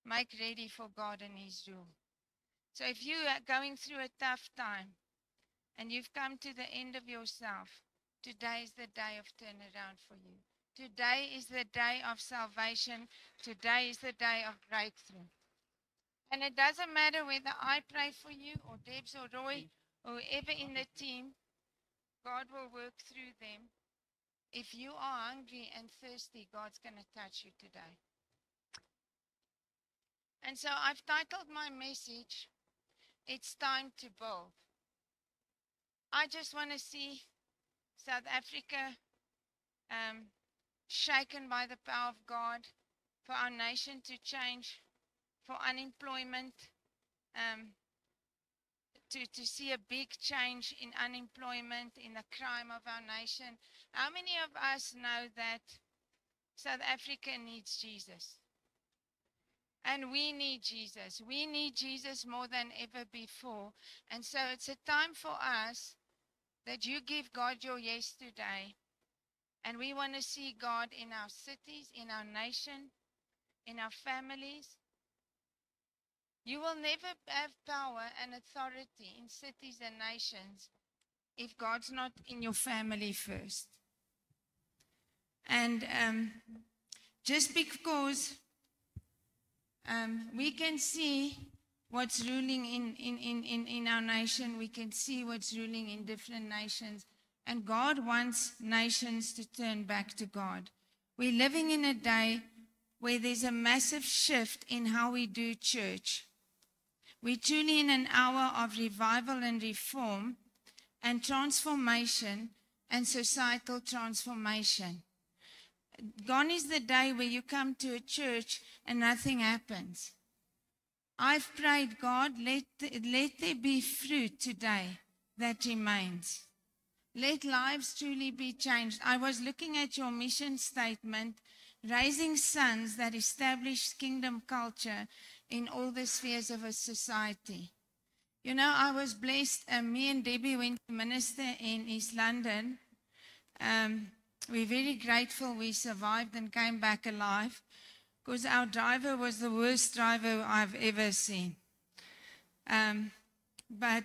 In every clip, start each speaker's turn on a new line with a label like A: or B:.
A: make ready for God and His rule. So if you are going through a tough time and you've come to the end of yourself, today is the day of turnaround for you. Today is the day of salvation. Today is the day of breakthrough. And it doesn't matter whether I pray for you or Debs or Roy or whoever in the team, God will work through them. If you are hungry and thirsty, God's going to touch you today. And so I've titled my message, It's Time to Build. I just want to see South Africa shaken by the power of God, for our nation to change, for unemployment, to see a big change in unemployment, in the crime of our nation. How many of us know that South Africa needs Jesus? And we need Jesus. We need Jesus more than ever before. And so it's a time for us that you give God your yes today. And we want to see God in our cities, in our nation, in our families. You will never have power and authority in cities and nations if God's not in your family first. And just because we can see what's ruling in our nation, we can see what's ruling in different nations, and God wants nations to turn back to God. We're living in a day where there's a massive shift in how we do church. We're truly in an hour of revival and reform and transformation and societal transformation. Gone is the day where you come to a church and nothing happens. I've prayed, God, let there be fruit today that remains. Let lives truly be changed. I was looking at your mission statement, raising sons that establish kingdom culture in all the spheres of a society. You know, I was blessed. Me and Debbie went to minister in East London. We're very grateful we survived and came back alive, because our driver was the worst driver I've ever seen. But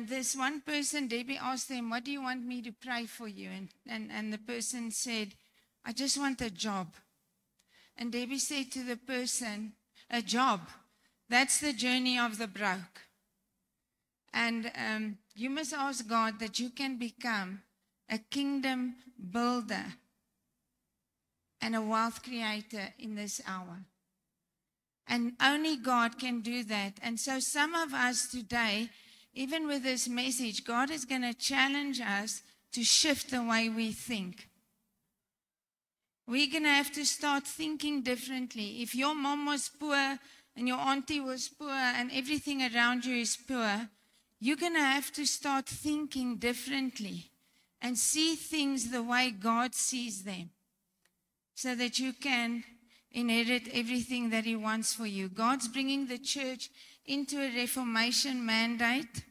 A: this one person, Debbie asked them, what do you want me to pray for you? And the person said, I just want a job. And Debbie said to the person, a job, that's the journey of the broke. And you must ask God that you can become a kingdom builder and a wealth creator in this hour. And only God can do that. And so some of us today, even with this message, God is going to challenge us to shift the way we think. We're going to have to start thinking differently. If your mom was poor and your auntie was poor and everything around you is poor, you're going to have to start thinking differently and see things the way God sees them, so that you can inherit everything that He wants for you. God's bringing the church into a reformation mandate.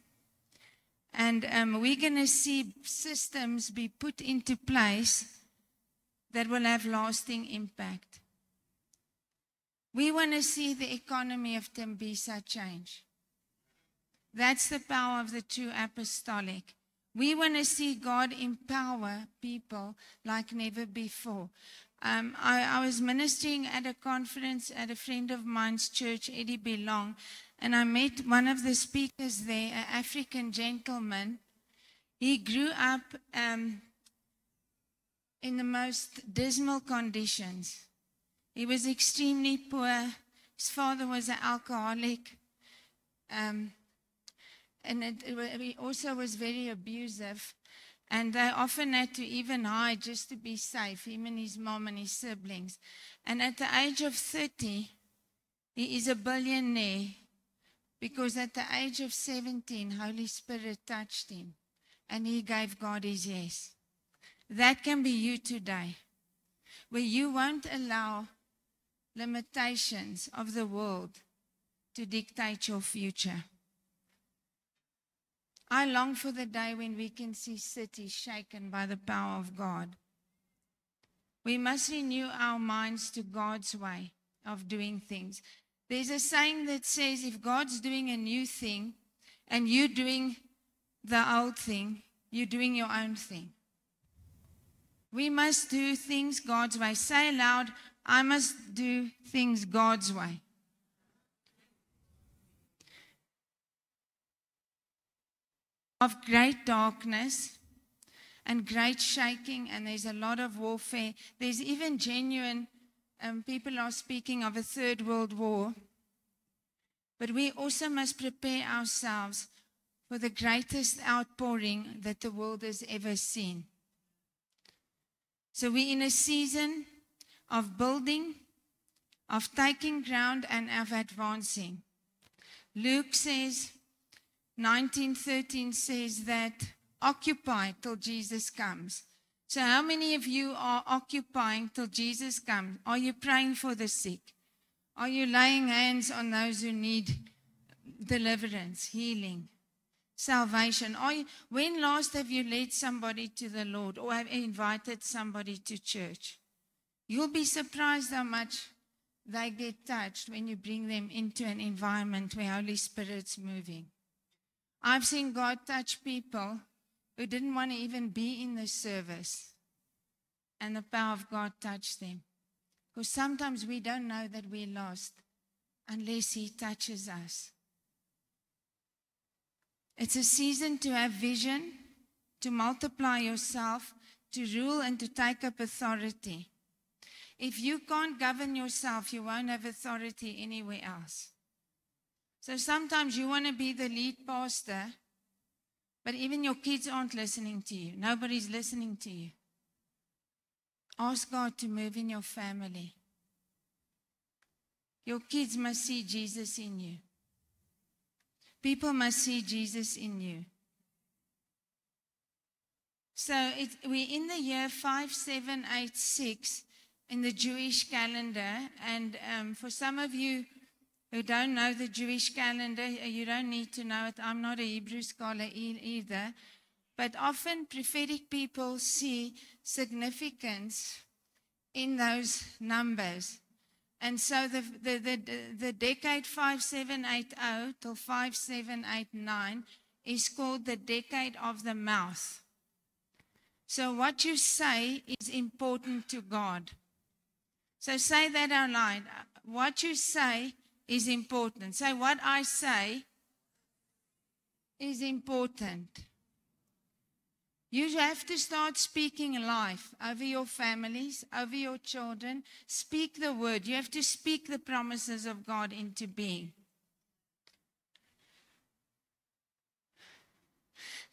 A: And we're going to see systems be put into place that will have lasting impact. We want to see the economy of Tembisa change. That's the power of the true apostolic. We want to see God empower people like never before. I was ministering at a conference at a friend of mine's church, Eddie Belong, and I met one of the speakers there, an African gentleman. He grew up in the most dismal conditions. He was extremely poor. His father was an alcoholic. And he also was very abusive. And they often had to even hide just to be safe, him and his mom and his siblings. And at the age of 30, he is a billionaire, because at the age of 17, Holy Spirit touched him and he gave God his yes. That can be you today, where you won't allow limitations of the world to dictate your future. I long for the day when we can see cities shaken by the power of God. We must renew our minds to God's way. of doing things. There's a saying that says if God's doing a new thing and you're doing the old thing, you're doing your own thing. We must do things God's way. Say aloud, I must do things God's way. Of great darkness and great shaking, and there's a lot of warfare. There's even genuine, people are speaking of a third world war. But we also must prepare ourselves for the greatest outpouring that the world has ever seen. So we're in a season of building, of taking ground, and of advancing. Luke says, 19:13 says that occupy till Jesus comes. So how many of you are occupying till Jesus comes? Are you praying for the sick? Are you laying hands on those who need deliverance, healing, salvation? When last have you led somebody to the Lord or have invited somebody to church? You'll be surprised how much they get touched when you bring them into an environment where Holy Spirit's moving. I've seen God touch people who didn't want to even be in the service, and the power of God touched them. Because sometimes we don't know that we're lost unless He touches us. It's a season to have vision, to multiply yourself, to rule and to take up authority. If you can't govern yourself, you won't have authority anywhere else. So sometimes you want to be the lead pastor, but even your kids aren't listening to you. Nobody's listening to you. Ask God to move in your family. Your kids must see Jesus in you. People must see Jesus in you. So we're in the year 5786 in the Jewish calendar. And for some of you who don't know the Jewish calendar, you don't need to know it. I'm not a Hebrew scholar either. But often prophetic people see significance in those numbers. And so the decade 5780 till 5789 is called the decade of the mouth. So what you say is important to God. So say that out loud. What you say is important. Say, what I say is important. You have to start speaking life over your families, over your children. Speak the word. You have to speak the promises of God into being.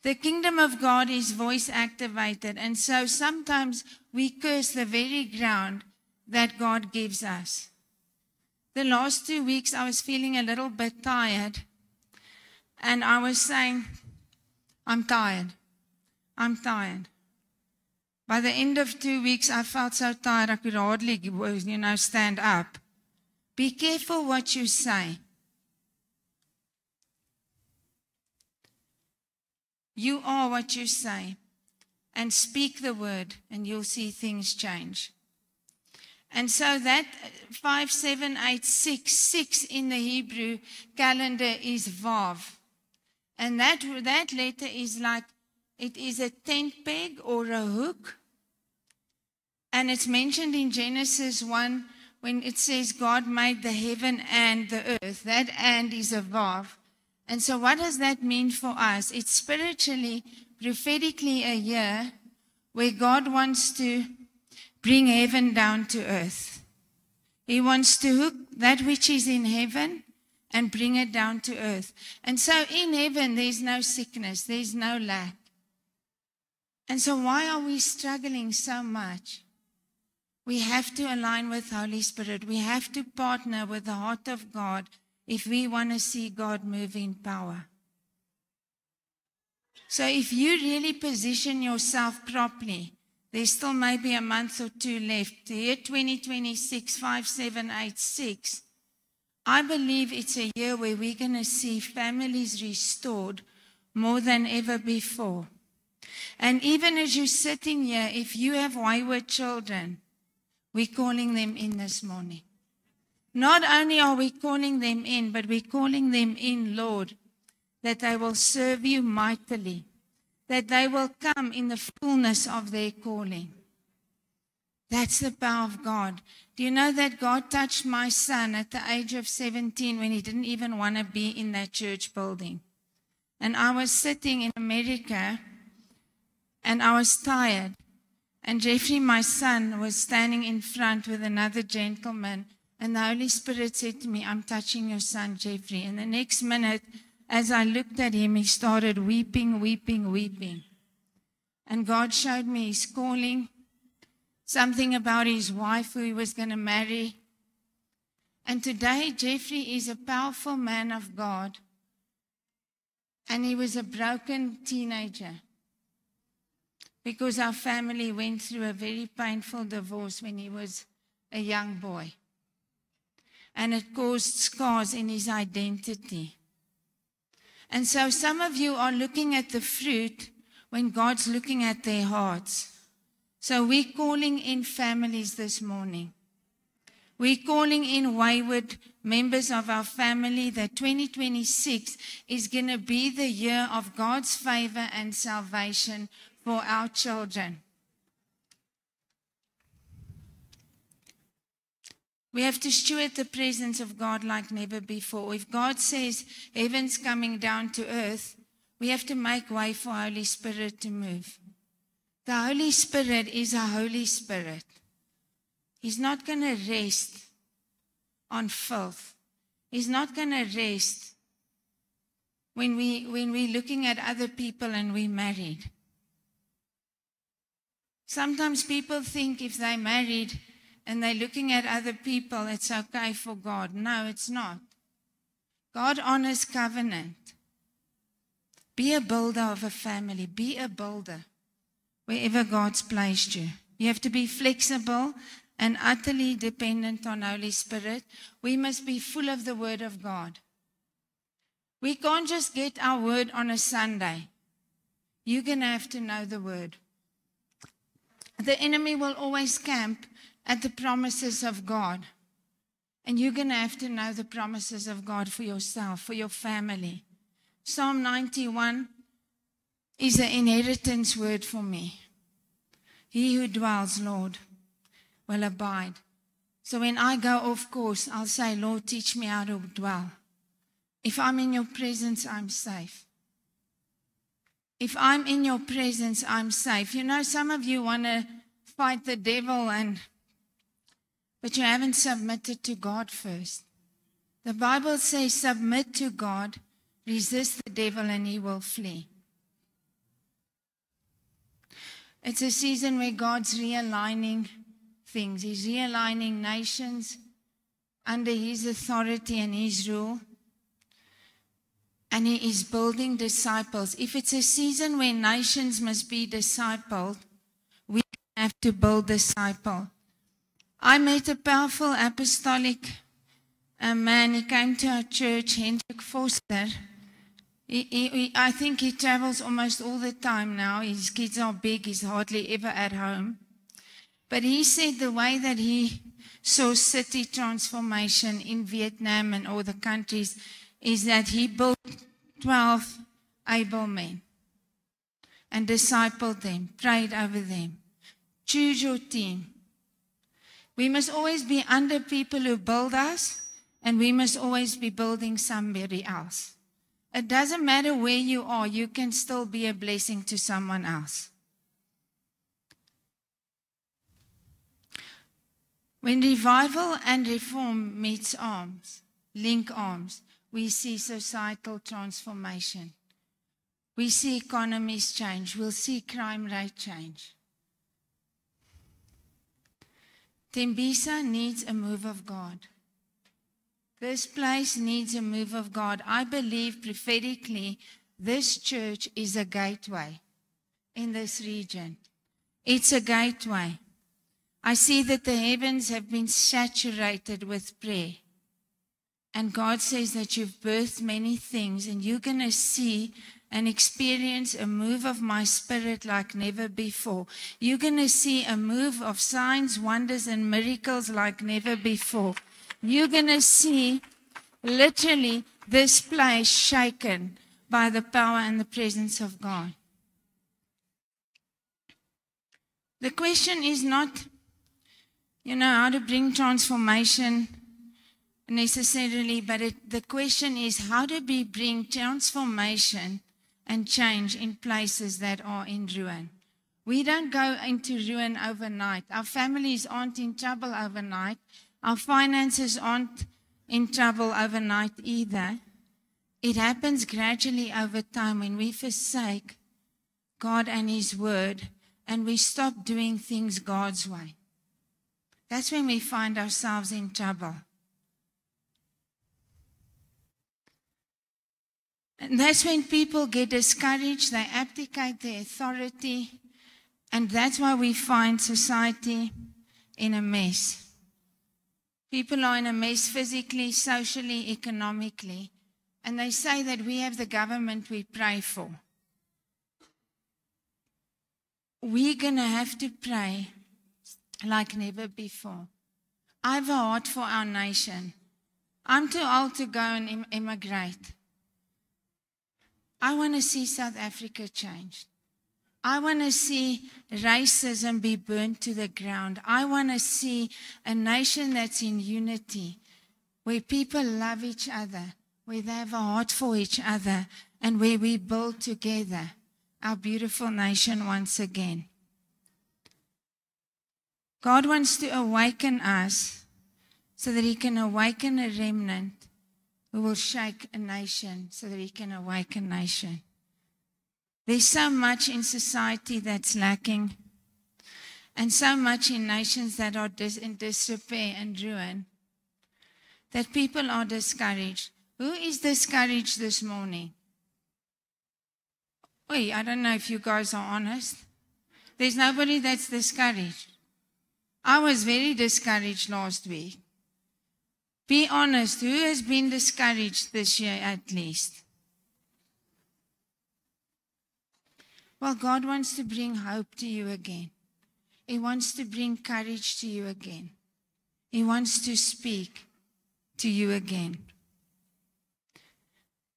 A: The kingdom of God is voice activated, and so sometimes we curse the very ground that God gives us. The last 2 weeks I was feeling a little bit tired, and I was saying, I'm tired. I'm tired. By the end of 2 weeks, I felt so tired I could hardly, stand up. Be careful what you say. You are what you say. And speak the word, and you'll see things change. And so that 5786 in the Hebrew calendar is Vav. And that letter is like, it is a tent peg or a hook. And it's mentioned in Genesis 1 when it says God made the heaven and the earth. That and is a Vav. And so what does that mean for us? It's spiritually, prophetically a year where God wants to bring heaven down to earth. He wants to hook that which is in heaven and bring it down to earth. And so in heaven, there's no sickness, there's no lack. And so why are we struggling so much? We have to align with Holy Spirit. We have to partner with the heart of God if we want to see God move in power. So if you really position yourself properly, there's still maybe a month or two left. The year 2026, 5786, I believe it's a year where we're going to see families restored more than ever before. And even as you're sitting here, if you have wayward children, we're calling them in this morning. Not only are we calling them in, but we're calling them in, Lord, that they will serve you mightily, that they will come in the fullness of their calling. That's the power of God. Do you know that God touched my son at the age of 17 when he didn't even want to be in that church building? And I was sitting in America and I was tired. And Jeffrey, my son, was standing in front with another gentleman. And the Holy Spirit said to me, I'm touching your son, Jeffrey. And the next minute, as I looked at him, he started weeping, weeping, weeping. And God showed me his calling, something about his wife who he was going to marry. And today, Jeffrey is a powerful man of God. And he was a broken teenager because our family went through a very painful divorce when he was a young boy. And it caused scars in his identity. And so some of you are looking at the fruit when God's looking at their hearts. So we're calling in families this morning. We're calling in wayward members of our family that 2026 is going to be the year of God's favor and salvation for our children. We have to steward the presence of God like never before. If God says heaven's coming down to earth, we have to make way for Holy Spirit to move. The Holy Spirit is a Holy Spirit. He's not going to rest on filth. He's not going to rest when we're looking at other people and we're married. Sometimes people think if they're married and they're looking at other people, it's okay for God. No, it's not. God honors covenant. Be a builder of a family. Be a builder wherever God's placed you. You have to be flexible and utterly dependent on Holy Spirit. We must be full of the Word of God. We can't just get our word on a Sunday. You're going to have to know the Word. The enemy will always camp at the promises of God. And you're going to have to know the promises of God for yourself, for your family. Psalm 91 is an inheritance word for me. He who dwells, Lord, will abide. So when I go off course, I'll say, Lord, teach me how to dwell. If I'm in your presence, I'm safe. If I'm in your presence, I'm safe. You know, some of you want to fight the devil, but you haven't submitted to God first. The Bible says, submit to God, resist the devil, and he will flee. It's a season where God's realigning things. He's realigning nations under his authority and his rule. And he is building disciples. If it's a season where nations must be discipled, we have to build disciple. I met a powerful apostolic man. He came to our church, Hendrik Foster. I think he travels almost all the time now. His kids are big. He's hardly ever at home. But he said the way that he saw city transformation in Vietnam and all the countries is that he built 12 able men and discipled them, prayed over them. Choose your team. We must always be under people who build us, and we must always be building somebody else. It doesn't matter where you are, you can still be a blessing to someone else. When revival and reform meets arms, link arms, we see societal transformation. We see economies change. We'll see crime rate change. Tembisa needs a move of God. This place needs a move of God. I believe prophetically this church is a gateway in this region. It's a gateway. I see that the heavens have been saturated with prayer. And God says that you've birthed many things, and you're going to see and experience a move of my spirit like never before. You're going to see a move of signs, wonders, and miracles like never before. you're going to see literally this place shaken by the power and the presence of God. The question is not, how to bring transformation necessarily, but the question is how do we bring transformation and change in places that are in ruin. We don't go into ruin overnight. Our families aren't in trouble overnight. Our finances aren't in trouble overnight either. It happens gradually over time when we forsake God and His Word and we stop doing things God's way. That's when we find ourselves in trouble. And that's when people get discouraged, they abdicate their authority, and that's why we find society in a mess. People are in a mess physically, socially, economically, and they say that we have the government we pray for. We're going to have to pray like never before. I have a heart for our nation. I'm too old to go and immigrate. I want to see South Africa changed. I want to see racism be burnt to the ground. I want to see a nation that's in unity, where people love each other, where they have a heart for each other, and where we build together our beautiful nation once again. God wants to awaken us so that He can awaken a remnant who will shake a nation so that He can awaken a nation. There's so much in society that's lacking, and so much in nations that are in disrepair and ruin, that people are discouraged. Who is discouraged this morning? I don't know if you guys are honest. There's nobody that's discouraged. I was very discouraged last week. Be honest, who has been discouraged this year at least? Well, God wants to bring hope to you again. He wants to bring courage to you again. He wants to speak to you again.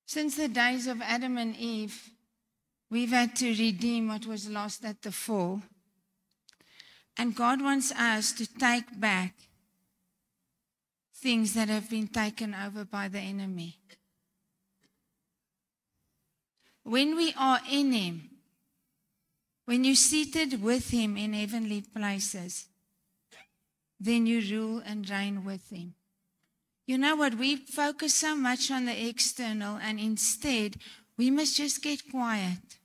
A: Since the days of Adam and Eve, we've had to redeem what was lost at the fall. And God wants us to take back things that have been taken over by the enemy. When we are in Him, when you're seated with Him in heavenly places, then you rule and reign with Him. You know what? We focus so much on the external, and instead, we must just get quiet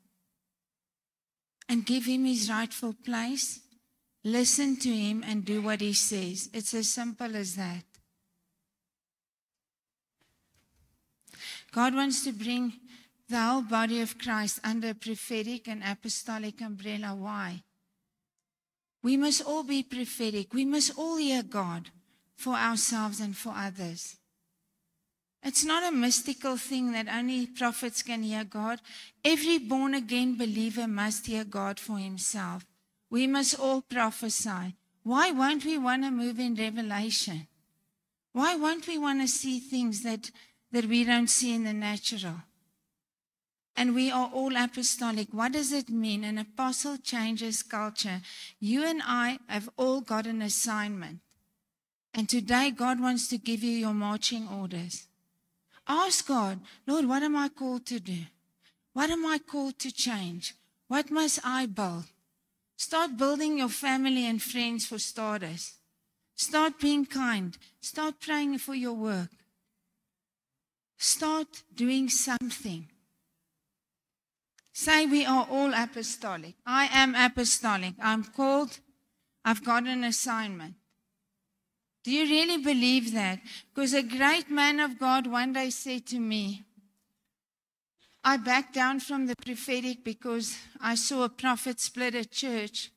A: and give Him His rightful place, listen to Him, and do what He says. It's as simple as that. God wants to bring the whole body of Christ under a prophetic and apostolic umbrella. Why? We must all be prophetic. We must all hear God for ourselves and for others. It's not a mystical thing that only prophets can hear God. Every born-again believer must hear God for himself. We must all prophesy. Why won't we want to move in revelation? Why won't we want to see things that we don't see in the natural? And we are all apostolic. What does it mean? An apostle changes culture. You and I have all got an assignment. And today God wants to give you your marching orders. Ask God, Lord, what am I called to do? What am I called to change? What must I build? Start building your family and friends for starters. Start being kind. Start praying for your work. Start doing something. Say we are all apostolic. I am apostolic. I'm called. I've got an assignment. Do you really believe that? Because a great man of God one day said to me, I backed down from the prophetic because I saw a prophet split a church.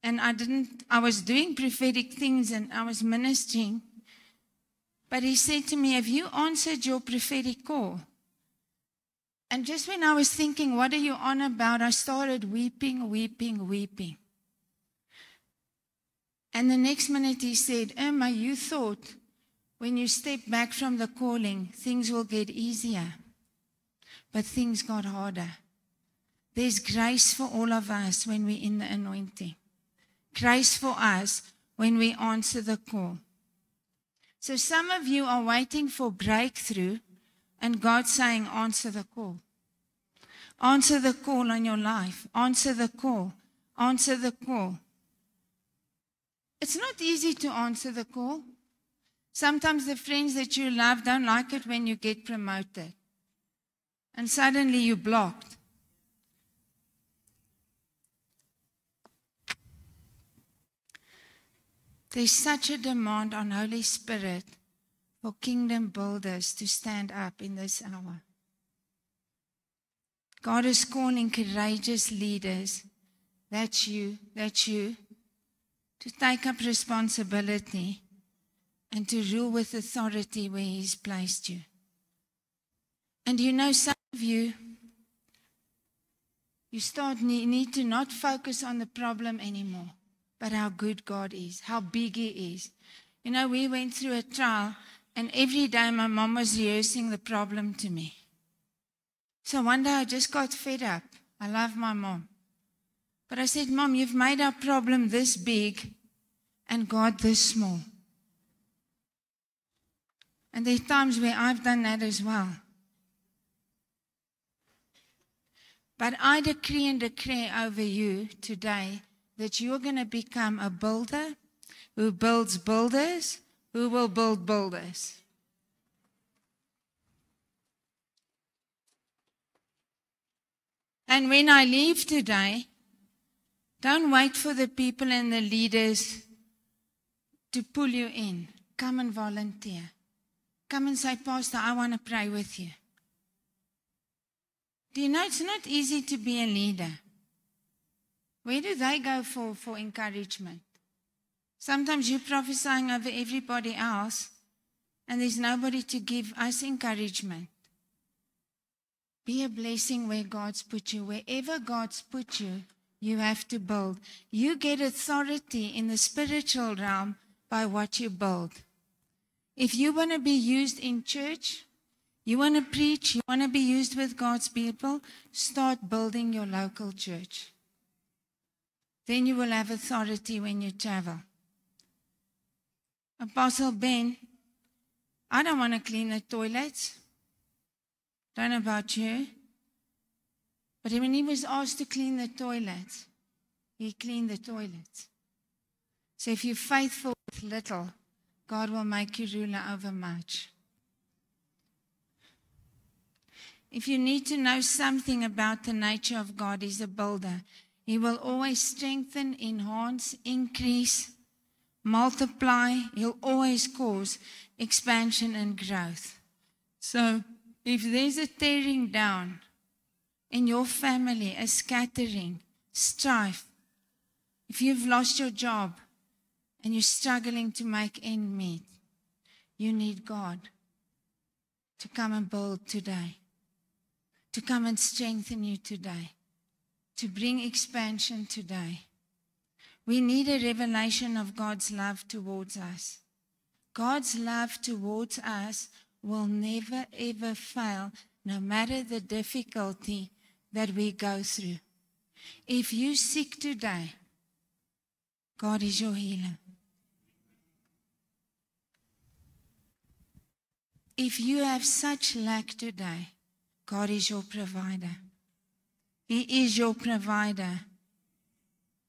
A: And I was doing prophetic things and I was ministering. But he said to me, have you answered your prophetic call? And just when I was thinking, what are you on about? I started weeping. And the next minute he said, Irma, you thought When you step back from the calling, things will get easier. But things got harder. There's grace for all of us when we're in the anointing. Grace for us when we answer the call. So some of you are waiting for breakthrough, and God's saying, answer the call. Answer the call on your life. Answer the call. Answer the call. It's not easy to answer the call. Sometimes the friends that you love don't like it when you get promoted. And suddenly you're blocked. There's such a demand on Holy Spirit for kingdom builders to stand up in this hour. God is calling courageous leaders, that's you, to take up responsibility and to rule with authority where He's placed you. And you know, some of you, need to not focus on the problem anymore, but how good God is, how big He is. You know, we went through a trial, and every day my mom was rehearsing the problem to me. So one day I just got fed up. I love my mom. But I said, Mom, you've made our problem this big and God this small. And there are times where I've done that as well. But I decree and declare over you today that you're going to become a builder who builds builders who will build builders. And when I leave today, don't wait for the people and the leaders to pull you in. Come and volunteer. Come and say, Pastor, I want to pray with you. Do you know it's not easy to be a leader? Where do they go for encouragement? Sometimes you're prophesying over everybody else, and there's nobody to give us encouragement. Be a blessing where God's put you. Wherever God's put you, you have to build. You get authority in the spiritual realm by what you build. If you want to be used in church, you want to preach, you want to be used with God's people, start building your local church. Then you will have authority when you travel. Apostle Ben, I don't want to clean the toilets. Don't know about you. But when he was asked to clean the toilets, he cleaned the toilets. So if you're faithful with little, God will make you ruler over much. If you need to know something about the nature of God, He's a builder. He will always strengthen, enhance, increase, multiply. He'll always cause expansion and growth. So if there's a tearing down in your family, a scattering, strife, if you've lost your job and you're struggling to make ends meet, you need God to come and build today, to come and strengthen you today, to bring expansion today. We need a revelation of God's love towards us. God's love towards us will never ever fail, no matter the difficulty that we go through. If you're sick today, God is your healer. If you have such lack today, God is your provider. He is your provider.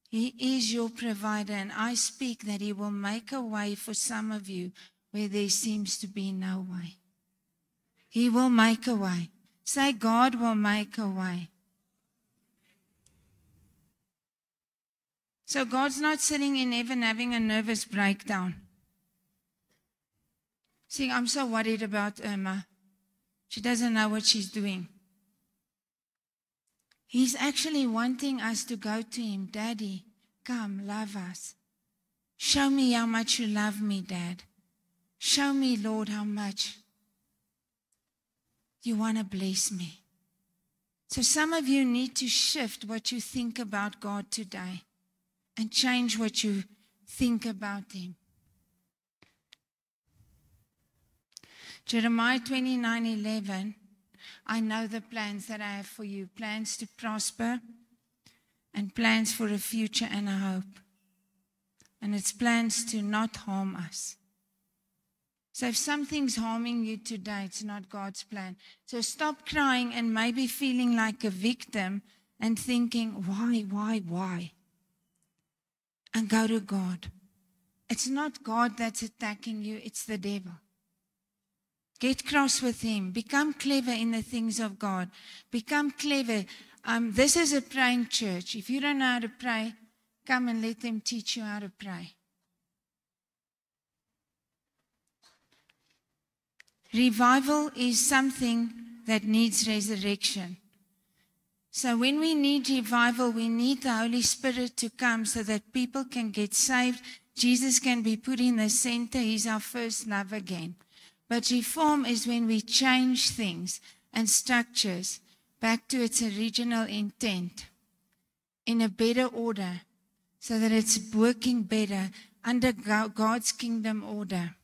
A: He is your provider, and I speak that He will make a way for some of you where there seems to be no way. He will make a way. Say, God will make a way. So God's not sitting in heaven having a nervous breakdown. Saying, I'm so worried about Irma. She doesn't know what she's doing. He's actually wanting us to go to Him. Daddy, come, love us. Show me how much you love me, Dad. Show me, Lord, how much you want to bless me. So some of you need to shift what you think about God today and change what you think about Him. Jeremiah 29:11, I know the plans that I have for you, plans to prosper and plans for a future and a hope. And it's plans to not harm us. So if something's harming you today, it's not God's plan. So stop crying and maybe feeling like a victim and thinking, why? And go to God. It's not God that's attacking you, it's the devil. Get cross with him. Become clever in the things of God. Become clever. This is a praying church. If you don't know how to pray, come and let them teach you how to pray. Revival is something that needs resurrection. So when we need revival, we need the Holy Spirit to come so that people can get saved. Jesus can be put in the center. He's our first love again. But reform is when we change things and structures back to its original intent in a better order so that it's working better under God's kingdom order.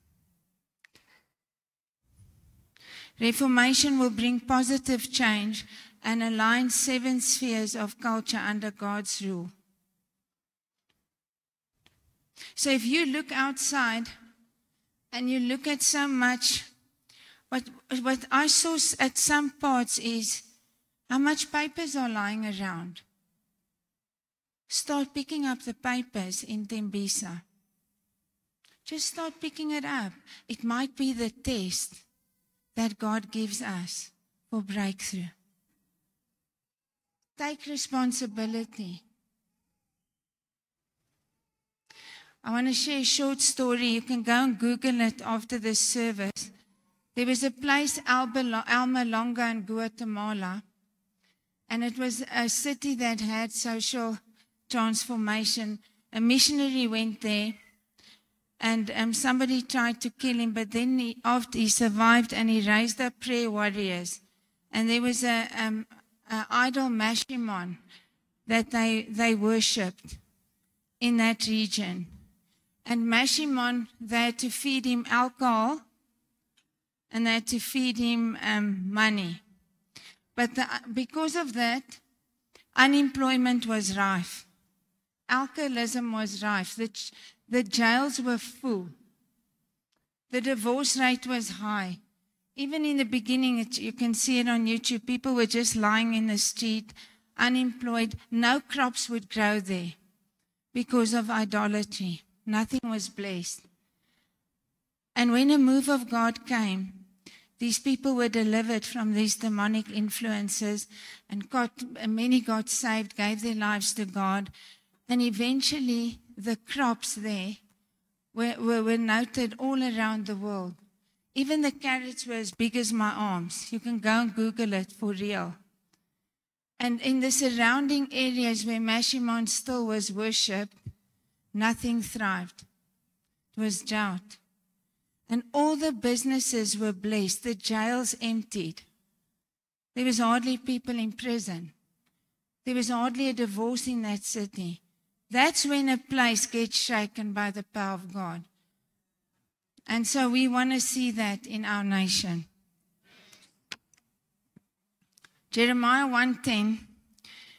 A: Reformation will bring positive change and align 7 spheres of culture under God's rule. So if you look outside and you look at so much, what I saw at some parts is how much papers are lying around. Start picking up the papers in Tembisa. Just start picking it up. It might be the test that God gives us for breakthrough. Take responsibility. I want to share a short story. You can go and Google it after this service. There was a place, Alma Longa in Guatemala, and it was a city that had social transformation. A missionary went there, and somebody tried to kill him, but then after he survived and he raised up prayer warriors. And there was an idol Mashimon that they worshipped in that region. And Mashimon, they had to feed him alcohol and they had to feed him money. But because of that, unemployment was rife. Alcoholism was rife. The jails were full. The divorce rate was high. Even in the beginning, you can see it on YouTube, people were just lying in the street, unemployed. No crops would grow there because of idolatry. Nothing was blessed. And when a move of God came, these people were delivered from these demonic influences, and many got saved, gave their lives to God. And eventually, the crops there were noted all around the world. Even the carrots were as big as my arms. You can go and Google it for real. And in the surrounding areas where Mashimon still was worshipped, nothing thrived. It was drought. And all the businesses were blessed. The jails emptied. There was hardly people in prison. There was hardly a divorce in that city. That's when a place gets shaken by the power of God. And so we want to see that in our nation. Jeremiah 1:10.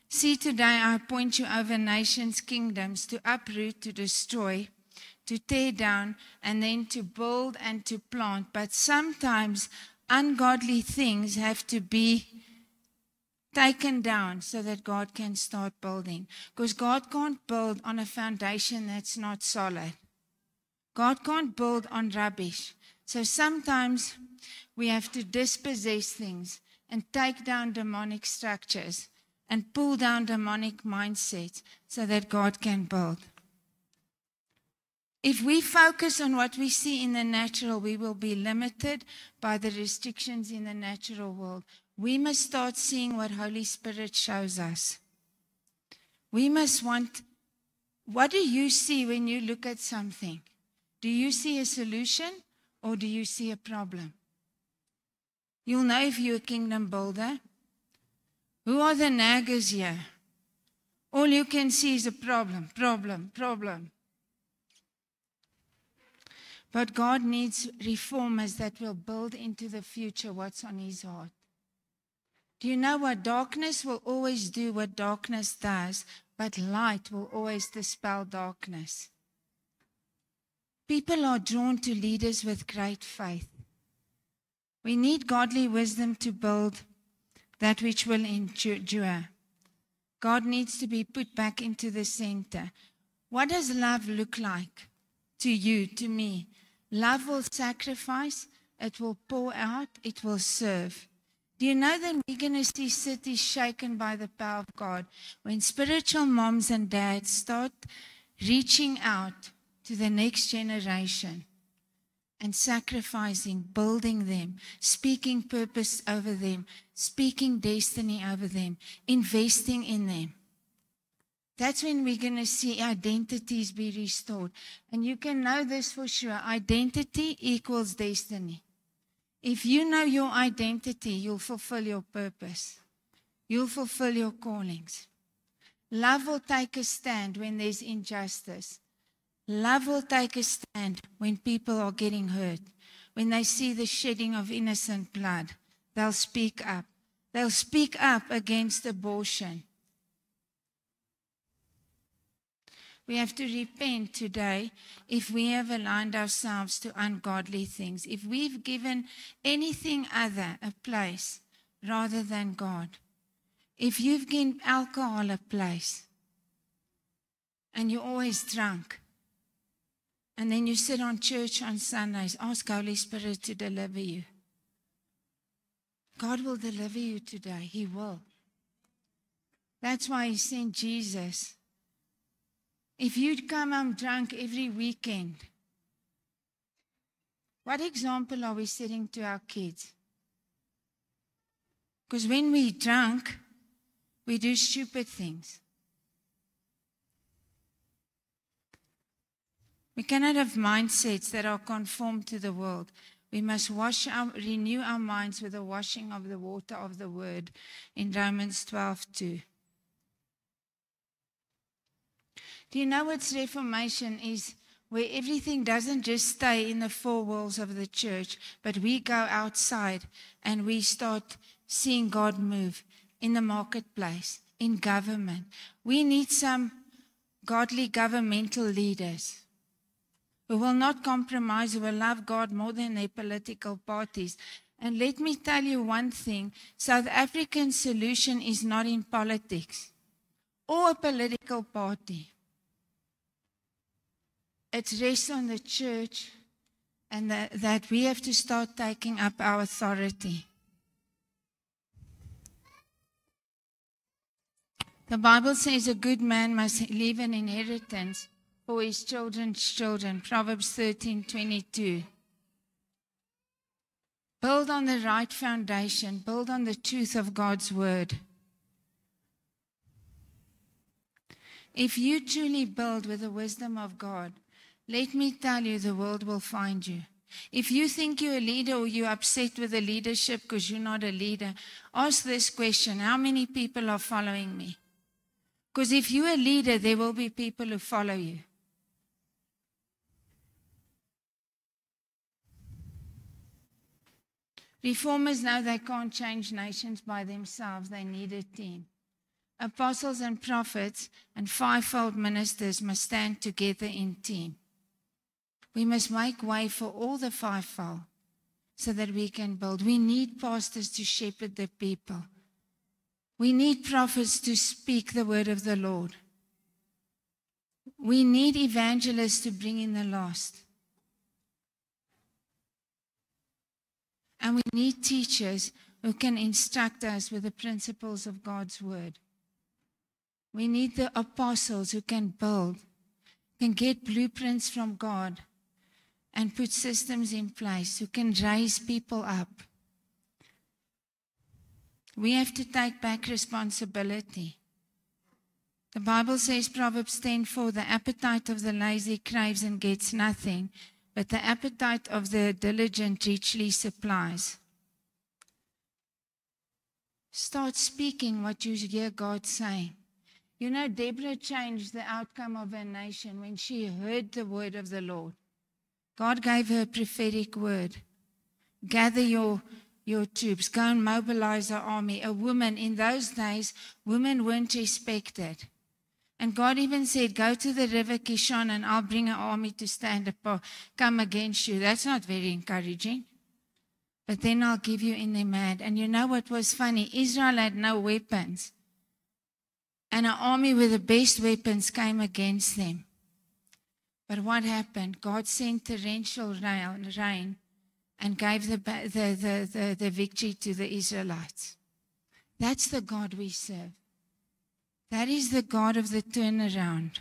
A: See, today I appoint you over nations, kingdoms, to uproot, to destroy, to tear down, and then to build and to plant. But sometimes ungodly things have to be taken down so that God can start building. Because God can't build on a foundation that's not solid. God can't build on rubbish. So sometimes we have to dispossess things and take down demonic structures and pull down demonic mindsets so that God can build. If we focus on what we see in the natural, we will be limited by the restrictions in the natural world. We must start seeing what Holy Spirit shows us. We must want, what do you see when you look at something? Do you see a solution or do you see a problem? You'll know if you're a kingdom builder. Who are the naggers here? All you can see is a problem. But God needs reformers that will build into the future what's on his heart. Do you know what? Darkness will always do what darkness does, but light will always dispel darkness. People are drawn to leaders with great faith. We need godly wisdom to build that which will endure. God needs to be put back into the center. What does love look like to you, to me? Love will sacrifice, it will pour out, it will serve. Do you know that we're going to see cities shaken by the power of God when spiritual moms and dads start reaching out to the next generation and sacrificing, building them, speaking purpose over them, speaking destiny over them, investing in them? That's when we're going to see identities be restored. And you can know this for sure. Identity equals destiny. If you know your identity, you'll fulfill your purpose. You'll fulfill your callings. Love will take a stand when there's injustice. Love will take a stand when people are getting hurt. When they see the shedding of innocent blood, they'll speak up. They'll speak up against abortion. We have to repent today if we have aligned ourselves to ungodly things, if we've given anything other a place rather than God. If you've given alcohol a place and you're always drunk, and then you sit on church on Sundays, ask Holy Spirit to deliver you. God will deliver you today. He will. That's why he sent Jesus. If you'd come home drunk every weekend, what example are we setting to our kids? Because when we're drunk, we do stupid things. We cannot have mindsets that are conformed to the world. We must renew our minds with the washing of the water of the word in Romans 12:2. Do you know what Reformation is? Where everything doesn't just stay in the four walls of the church, but we go outside and we start seeing God move in the marketplace, in government. We need some godly governmental leaders who will not compromise, who will love God more than their political parties. And let me tell you one thing, South African solution is not in politics or a political party. It rests on the church and that we have to start taking up our authority. The Bible says a good man must leave an inheritance for his children's children. Proverbs 13:22. Build on the right foundation. Build on the truth of God's word. If you truly build with the wisdom of God, let me tell you, the world will find you. If you think you're a leader or you're upset with the leadership because you're not a leader, ask this question: how many people are following me? Because if you're a leader, there will be people who follow you. Reformers know they can't change nations by themselves. They need a team. Apostles and prophets and fivefold ministers must stand together in team. We must make way for all the fivefold so that we can build. We need pastors to shepherd the people. We need prophets to speak the word of the Lord. We need evangelists to bring in the lost. And we need teachers who can instruct us with the principles of God's word. We need the apostles who can build, can get blueprints from God and put systems in place, who can raise people up. We have to take back responsibility. The Bible says, Proverbs 10:4, the appetite of the lazy craves and gets nothing, but the appetite of the diligent richly supplies. Start speaking what you hear God saying. You know, Deborah changed the outcome of her nation when she heard the word of the Lord. God gave her a prophetic word. Gather your troops. Go and mobilize our army. A woman, in those days, women weren't respected. And God even said, go to the river Kishon and I'll bring an army to come against you. That's not very encouraging. But then I'll give you in their hand. And you know what was funny? Israel had no weapons. And an army with the best weapons came against them. But what happened? God sent torrential rain and gave the victory to the Israelites. That's the God we serve. That is the God of the turnaround.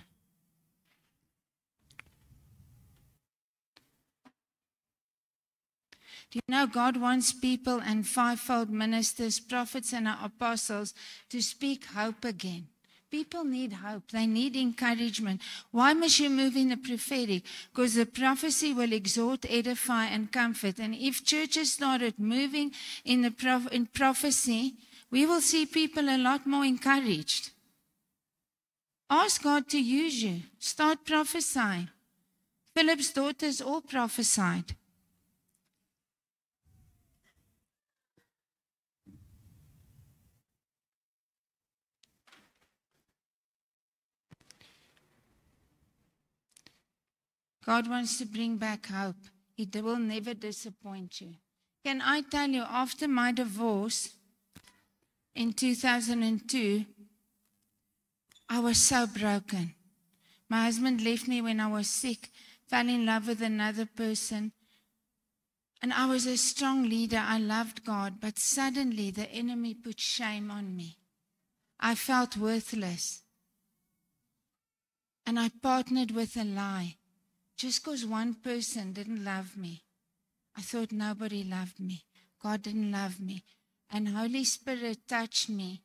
A: Do you know God wants people and fivefold ministers, prophets and apostles to speak hope again? People need hope. They need encouragement. Why must you move in the prophetic? Because the prophecy will exhort, edify, and comfort. And if churches started moving in prophecy, we will see people a lot more encouraged. Ask God to use you. Start prophesying. Philip's daughters all prophesied. God wants to bring back hope. He will never disappoint you. Can I tell you, after my divorce in 2002, I was so broken. My husband left me when I was sick, fell in love with another person. And I was a strong leader. I loved God. But suddenly the enemy put shame on me. I felt worthless. And I partnered with a lie. Just because one person didn't love me, I thought nobody loved me. God didn't love me. And Holy Spirit touched me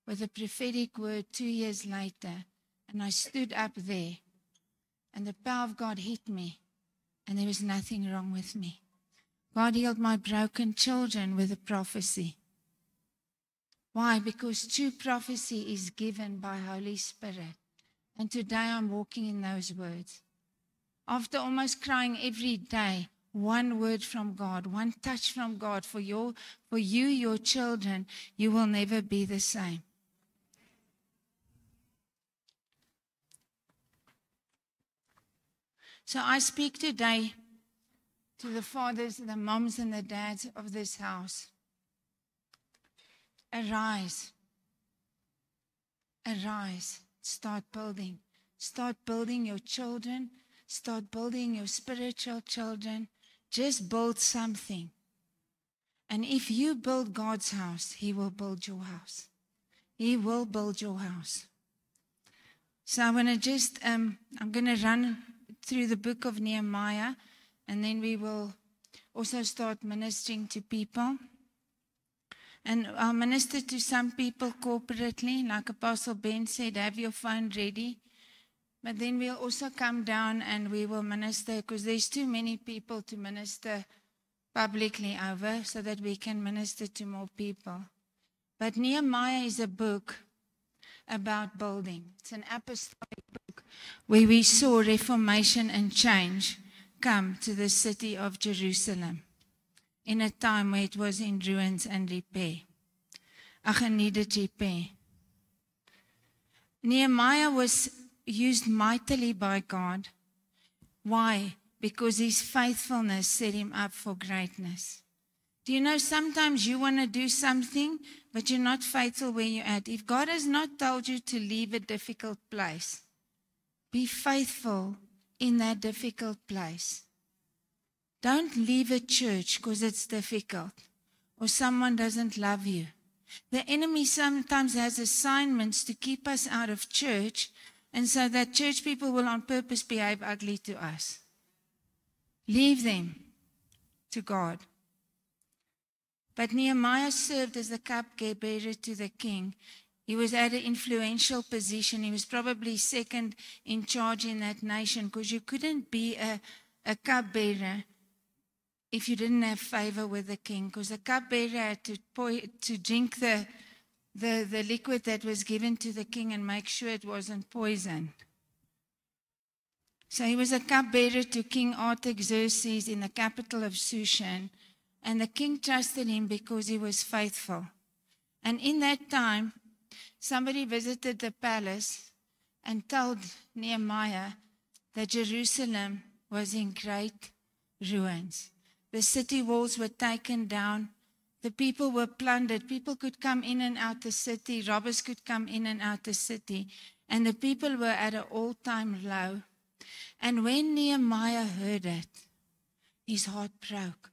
A: with a prophetic word 2 years later. And I stood up there. And the power of God hit me. And there was nothing wrong with me. God healed my broken children with a prophecy. Why? Because true prophecy is given by Holy Spirit. And today I'm walking in those words. After almost crying every day, one word from God, one touch from God for you, your children, you will never be the same. So I speak today to the fathers, the moms, and the dads of this house. Arise. Arise. Start building. Start building your children. Start building your spiritual children. Just build something. And if you build God's house, He will build your house. He will build your house. So I'm going to run through the book of Nehemiah, and then we will also start ministering to people. And I'll minister to some people corporately, like Apostle Ben said, have your phone ready. But then we'll also come down and we will minister, because there's too many people to minister publicly over, so that we can minister to more people. But Nehemiah is a book about building. It's an apostolic book where we saw reformation and change come to the city of Jerusalem in a time where it was in ruins and repair. It needed repair. Nehemiah was used mightily by God. Why? Because his faithfulness set him up for greatness. Do you know sometimes you want to do something, but you're not faithful where you're at? If God has not told you to leave a difficult place, be faithful in that difficult place. Don't leave a church because it's difficult or someone doesn't love you. The enemy sometimes has assignments to keep us out of church, and so that church people will on purpose behave ugly to us. Leave them to God. But Nehemiah served as the cupbearer to the king. He was at an influential position. He was probably second in charge in that nation, because you couldn't be a cupbearer if you didn't have favor with the king, because the cupbearer had to drink the liquid that was given to the king and make sure it wasn't poisoned. So he was a cupbearer to King Artaxerxes in the capital of Shushan, and the king trusted him because he was faithful. And in that time, somebody visited the palace and told Nehemiah that Jerusalem was in great ruins. The city walls were taken down. The people were plundered. People could come in and out the city. Robbers could come in and out the city. And the people were at an all-time low. And when Nehemiah heard it, his heart broke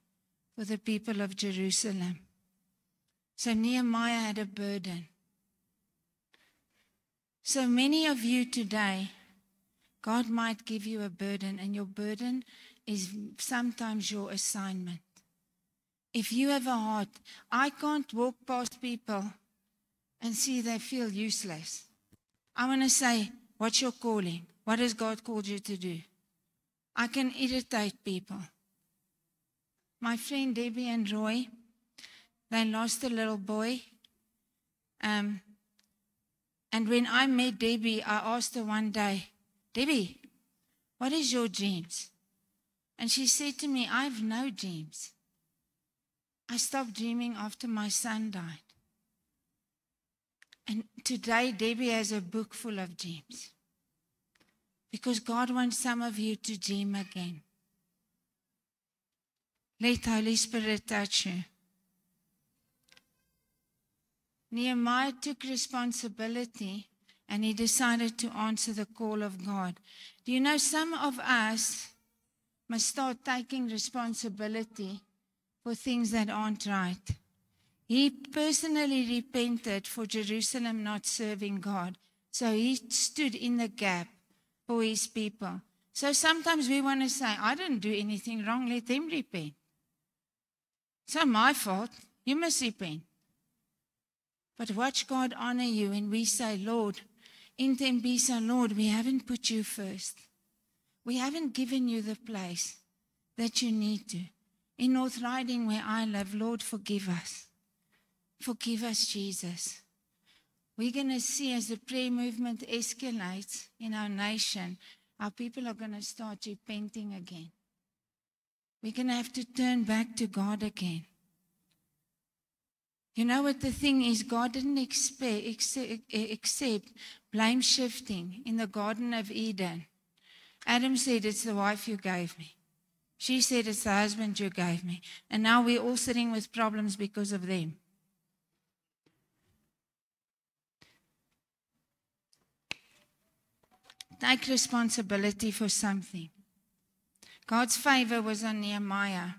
A: for the people of Jerusalem. So Nehemiah had a burden. So many of you today, God might give you a burden, and your burden is sometimes your assignment. If you have a heart, I can't walk past people and see they feel useless. I want to say, what's your calling? What has God called you to do? I can irritate people. My friend Debbie and Roy, they lost a little boy. And when I met Debbie, I asked her one day, Debbie, what is your dreams? And she said to me, I have no dreams. I stopped dreaming after my son died. And today, Debbie has a book full of dreams. Because God wants some of you to dream again. Let the Holy Spirit touch you. Nehemiah took responsibility and he decided to answer the call of God. Do you know, some of us must start taking responsibility for things that aren't right. He personally repented for Jerusalem not serving God. So he stood in the gap for his people. So sometimes we want to say, I didn't do anything wrong, let them repent. It's not my fault, you must repent. But watch God honor you when we say, Lord, in Tembisa, Lord, we haven't put you first. We haven't given you the place that you need to. In North Riding, where I live, Lord, forgive us. Forgive us, Jesus. We're going to see as the prayer movement escalates in our nation, our people are going to start repenting again. We're going to have to turn back to God again. You know what the thing is? God didn't accept blame shifting in the Garden of Eden. Adam said, it's the wife you gave me. She said, it's the husband you gave me. And now we're all sitting with problems because of them. Take responsibility for something. God's favor was on Nehemiah.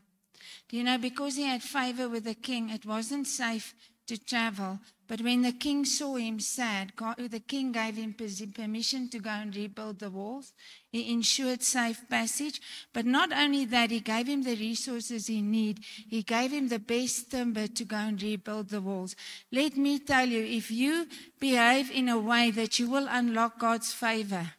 A: Do you know, because he had favor with the king, it wasn't safe to travel. But when the king saw him sad, the king gave him permission to go and rebuild the walls. He ensured safe passage. But not only that, he gave him the resources he needed. He gave him the best timber to go and rebuild the walls. Let me tell you, if you behave in a way that you will unlock God's favor,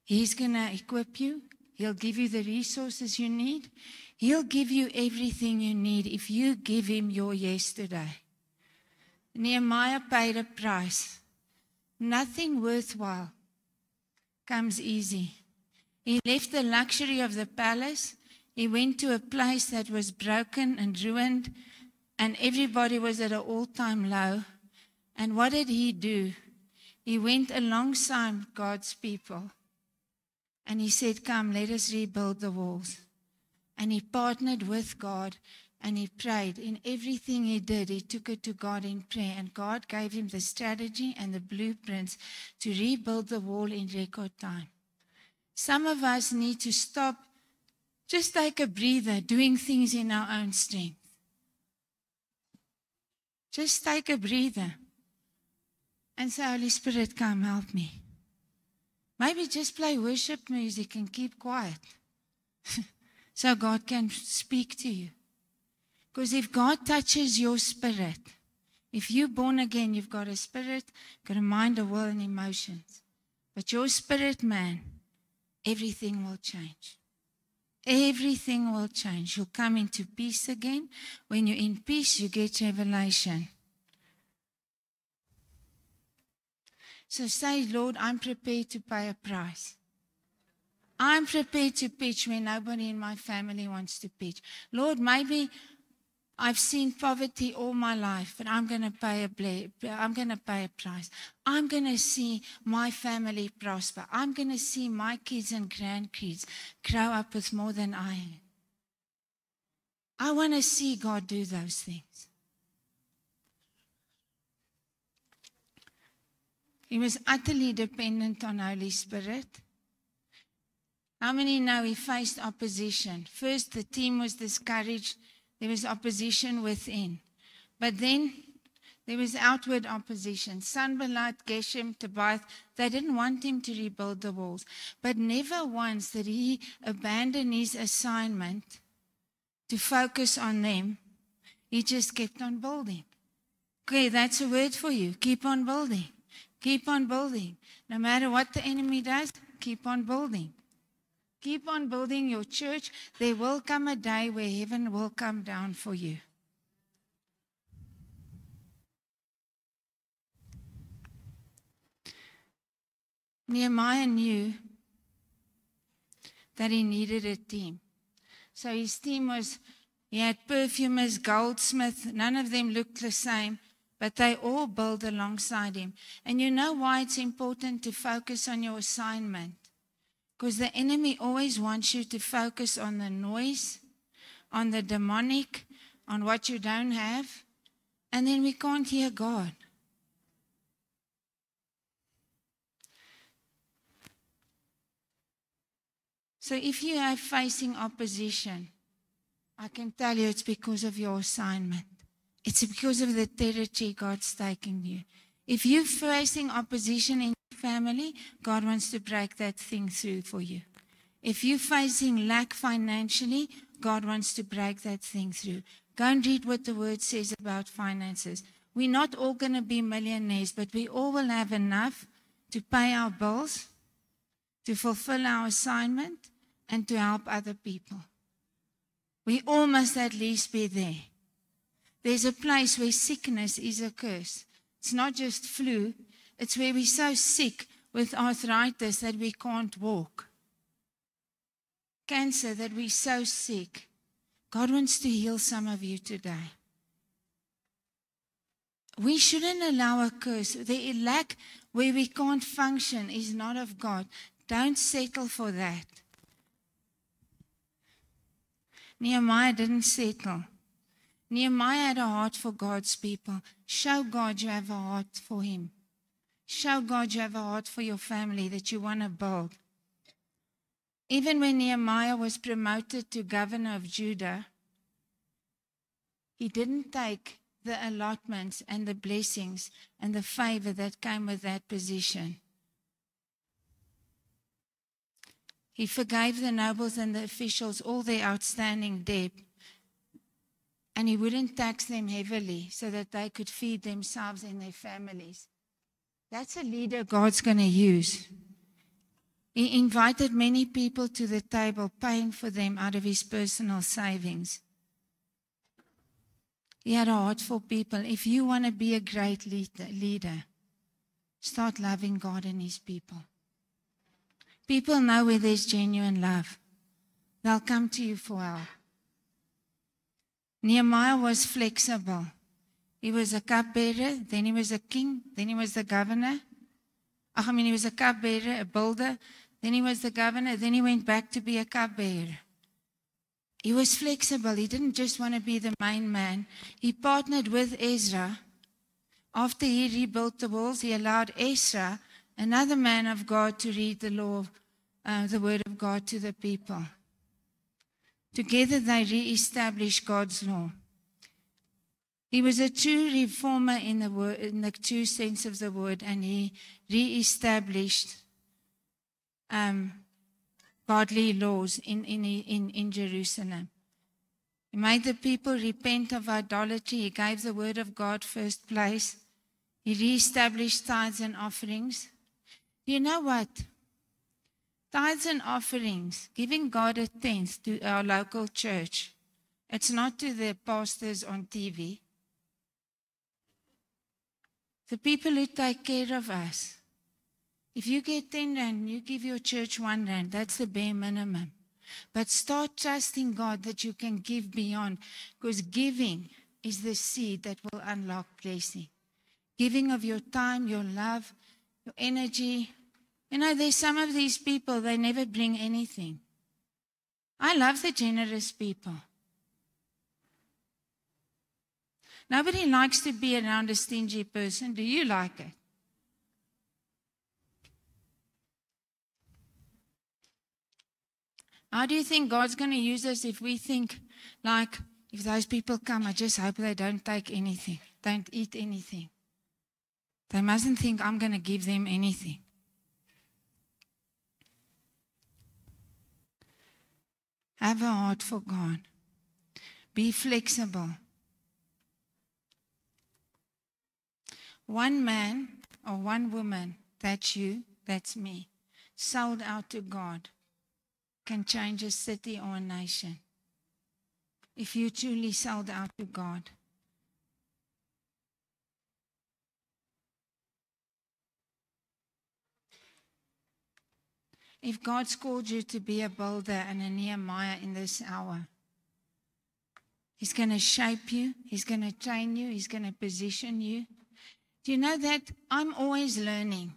A: He's going to equip you. He'll give you the resources you need. He'll give you everything you need if you give him your yes today. Nehemiah paid a price. Nothing worthwhile comes easy. He left the luxury of the palace. He went to a place that was broken and ruined, and everybody was at an all-time low. And what did he do? He went alongside God's people. And he said, come, let us rebuild the walls. And he partnered with God and he prayed. In everything he did, he took it to God in prayer. And God gave him the strategy and the blueprints to rebuild the wall in record time. Some of us need to stop, just take a breather, doing things in our own strength. Just take a breather and say, Holy Spirit, come help me. Maybe just play worship music and keep quiet so God can speak to you. Because if God touches your spirit, if you're born again, you've got a spirit, got a mind, a will, and emotions. But your spirit, man, everything will change. Everything will change. You'll come into peace again. When you're in peace, you get revelation. So say, Lord, I'm prepared to pay a price. I'm prepared to pitch when nobody in my family wants to pitch. Lord, maybe I've seen poverty all my life, but I'm going to pay a price. I'm going to see my family prosper. I'm going to see my kids and grandkids grow up with more than I am. I want to see God do those things. He was utterly dependent on Holy Spirit. How many know he faced opposition? First, the team was discouraged. There was opposition within. But then there was outward opposition. Sanballat, Geshem, Tobiah, they didn't want him to rebuild the walls. But never once did he abandon his assignment to focus on them. He just kept on building. Okay, that's a word for you. Keep on building. Keep on building. No matter what the enemy does, keep on building. Keep on building your church. There will come a day where heaven will come down for you. Nehemiah knew that he needed a team. So his team was, he had perfumers, goldsmiths, none of them looked the same, but they all built alongside him. And you know why it's important to focus on your assignment? Because the enemy always wants you to focus on the noise, on the demonic, on what you don't have, and then we can't hear God. So if you are facing opposition, I can tell you it's because of your assignment. It's because of the territory God's taking you. If you're facing opposition in your family, God wants to break that thing through for you. If you're facing lack financially, God wants to break that thing through. Go and read what the word says about finances. We're not all going to be millionaires, but we all will have enough to pay our bills, to fulfill our assignment, and to help other people. We all must at least be there. There's a place where sickness is a curse. It's not just flu. It's where we're so sick with arthritis that we can't walk. Cancer, that we're so sick. God wants to heal some of you today. We shouldn't allow a curse. The lack where we can't function is not of God. Don't settle for that. Nehemiah didn't settle. Nehemiah had a heart for God's people. Show God you have a heart for Him. Show God you have a heart for your family that you want to build. Even when Nehemiah was promoted to governor of Judah, he didn't take the allotments and the blessings and the favor that came with that position. He forgave the nobles and the officials all their outstanding debt. And he wouldn't tax them heavily so that they could feed themselves and their families. That's a leader God's going to use. He invited many people to the table, paying for them out of his personal savings. He had a heart for people. If you want to be a great leader, start loving God and his people. People know where there's genuine love. They'll come to you for help. Nehemiah was flexible. He was a cupbearer, then he was a king, then he was the governor. He was a cupbearer, a builder, then he was the governor, then he went back to be a cupbearer. He was flexible. He didn't just want to be the main man. He partnered with Ezra. After he rebuilt the walls, he allowed Ezra, another man of God, to read the law, the word of God to the people. Together they re-established God's law. He was a true reformer in the true sense of the word, and he re-established godly laws in Jerusalem. He made the people repent of idolatry. He gave the word of God first place. He re-established tithes and offerings. You know what? Tithes and offerings, giving God a tenth to our local church. It's not to the pastors on TV. The people who take care of us. If you get 10 rand, you give your church 1 rand. That's the bare minimum. But start trusting God that you can give beyond, because giving is the seed that will unlock blessing. Giving of your time, your love, your energy. You know, there's some of these people, they never bring anything. I love the generous people. Nobody likes to be around a stingy person. Do you like it? How do you think God's going to use us if we think like, if those people come, I just hope they don't take anything, don't eat anything. They mustn't think I'm going to give them anything. Have a heart for God. Be flexible. One man or one woman, that's you, that's me, sold out to God, can change a city or a nation. If you truly sold out to God. If God's called you to be a builder and a Nehemiah in this hour, He's going to shape you, He's going to train you, He's going to position you. Do you know that I'm always learning?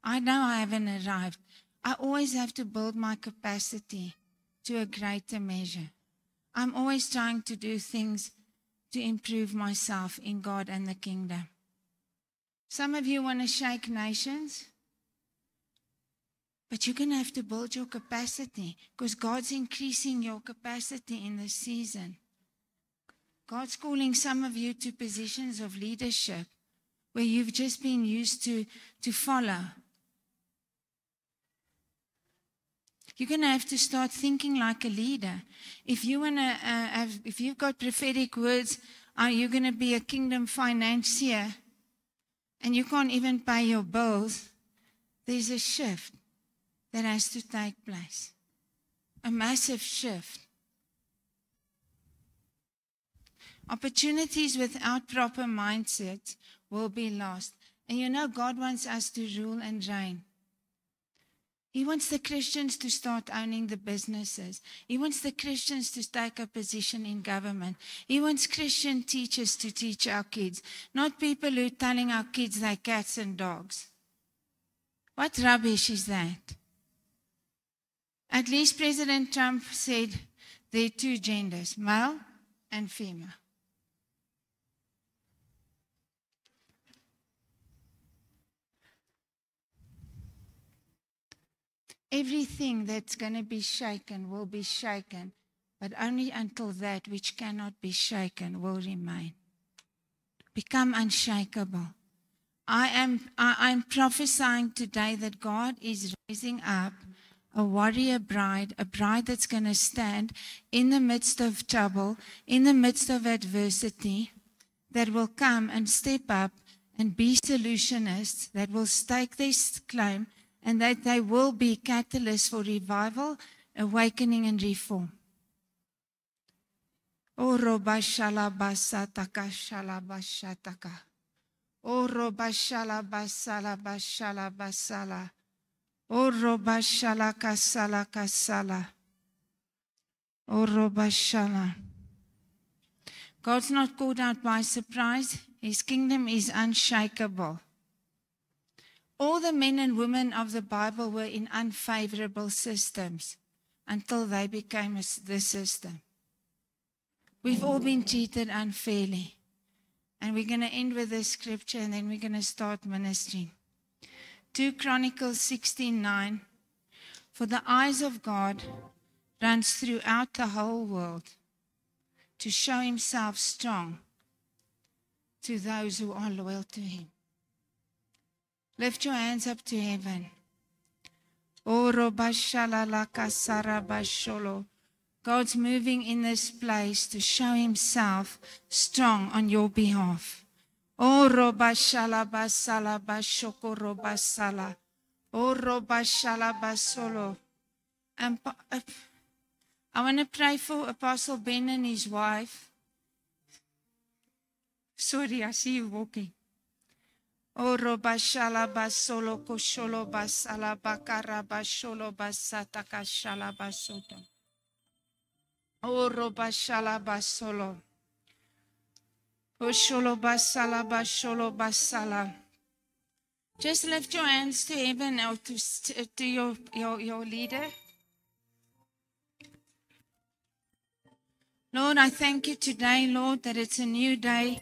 A: I know I haven't arrived. I always have to build my capacity to a greater measure. I'm always trying to do things to improve myself in God and the kingdom. Some of you want to shake nations, but you're going to have to build your capacity because God's increasing your capacity in this season. God's calling some of you to positions of leadership where you've just been used to follow. You're going to have to start thinking like a leader. If you want to, if you've got prophetic words, you're going to be a kingdom financier, and you can't even pay your bills. There's a shift that has to take place, a massive shift. Opportunities without proper mindsets will be lost. And you know, God wants us to rule and reign. He wants the Christians to start owning the businesses. He wants the Christians to take a position in government. He wants Christian teachers to teach our kids, not people who are telling our kids they're cats and dogs. What rubbish is that? At least President Trump said there are two genders, male and female. Everything that's going to be shaken will be shaken, but only until that which cannot be shaken will remain. Become unshakable. I'm prophesying today that God is raising up a warrior bride, a bride that's going to stand in the midst of trouble, in the midst of adversity, that will come and step up and be solutionists, that will stake their claim, and that they will be catalysts for revival, awakening, and reform. O roba shalabasataka shalabashataka. O roba shalabasala. O roba shalakasala. O roba shala. God's not caught out by surprise. His kingdom is unshakable. All the men and women of the Bible were in unfavorable systems until they became the system. We've all been treated unfairly. And we're going to end with this scripture and then we're going to start ministering. 2 Chronicles 16:9. For the eyes of God runs throughout the whole world to show himself strong to those who are loyal to him. Lift your hands up to heaven. God's moving in this place to show himself strong on your behalf. Oh, Robashala Basala Bashoko Robasala. Oh, Robashala Basolo. I want to pray for Apostle Ben and his wife. Sorry, I see you walking. Oro bashala basolo kosholo basala bakara basholo basata kashala basoto. Oro bashala basolo. Osholo basala basholo basala. Just lift your hands to heaven or to your leader. Lord, I thank you today, Lord, that it's a new day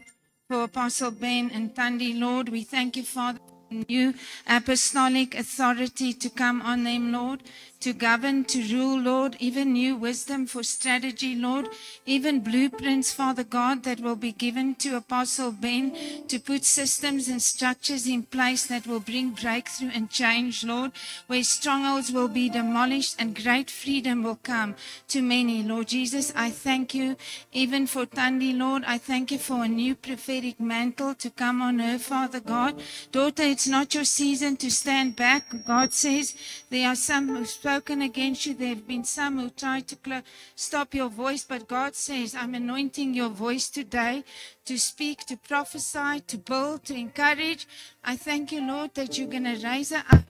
A: for Apostle Ben and Thandi, Lord. We thank you, Father, for new apostolic authority to come on them, Lord, to govern, to rule, Lord, even new wisdom for strategy, Lord, even blueprints, Father God, that will be given to Apostle Ben to put systems and structures in place that will bring breakthrough and change, Lord, where strongholds will be demolished and great freedom will come to many, Lord Jesus. I thank you even for Thandi, Lord. I thank you for a new prophetic mantle to come on her, Father God. Daughter, it's not your season to stand back. God says there are some who've spoken against you. There have been some who tried to stop your voice, but God says, I'm anointing your voice today to speak, to prophesy, to build, to encourage. I thank you, Lord, that you're going to raise her up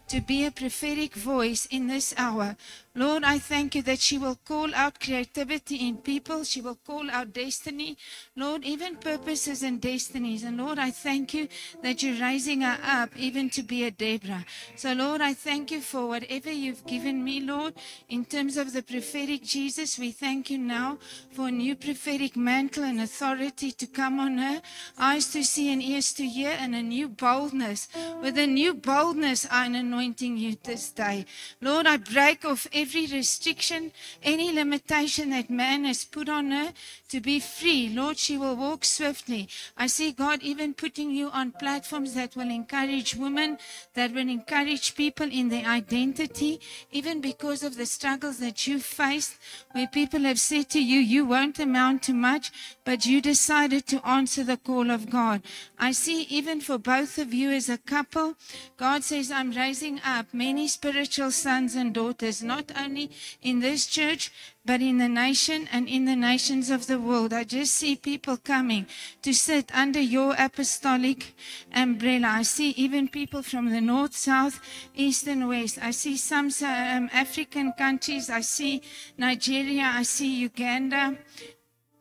A: to be a prophetic voice in this hour. Lord, I thank you that she will call out creativity in people. She will call out destiny. Lord, even purposes and destinies. And Lord, I thank you that you're raising her up even to be a Deborah. So Lord, I thank you for whatever you've given me, Lord, in terms of the prophetic Jesus. We thank you now for a new prophetic mantle and authority to come on her, eyes to see and ears to hear, and a new boldness. With a new boldness, I'm anointing you this day. Lord, I break off every restriction, any limitation that man has put on her to be free. Lord, she will walk swiftly. I see God even putting you on platforms that will encourage women, that will encourage people in their identity, even because of the struggles that you faced, where people have said to you, you won't amount to much, but you decided to answer the call of God. I see even for both of you as a couple, God says, I'm raising up many spiritual sons and daughters, not only in this church, but in the nation and in the nations of the world. I just see people coming to sit under your apostolic umbrella. I see even people from the north, south, east, and west. I see some African countries. I see Nigeria. I see Uganda.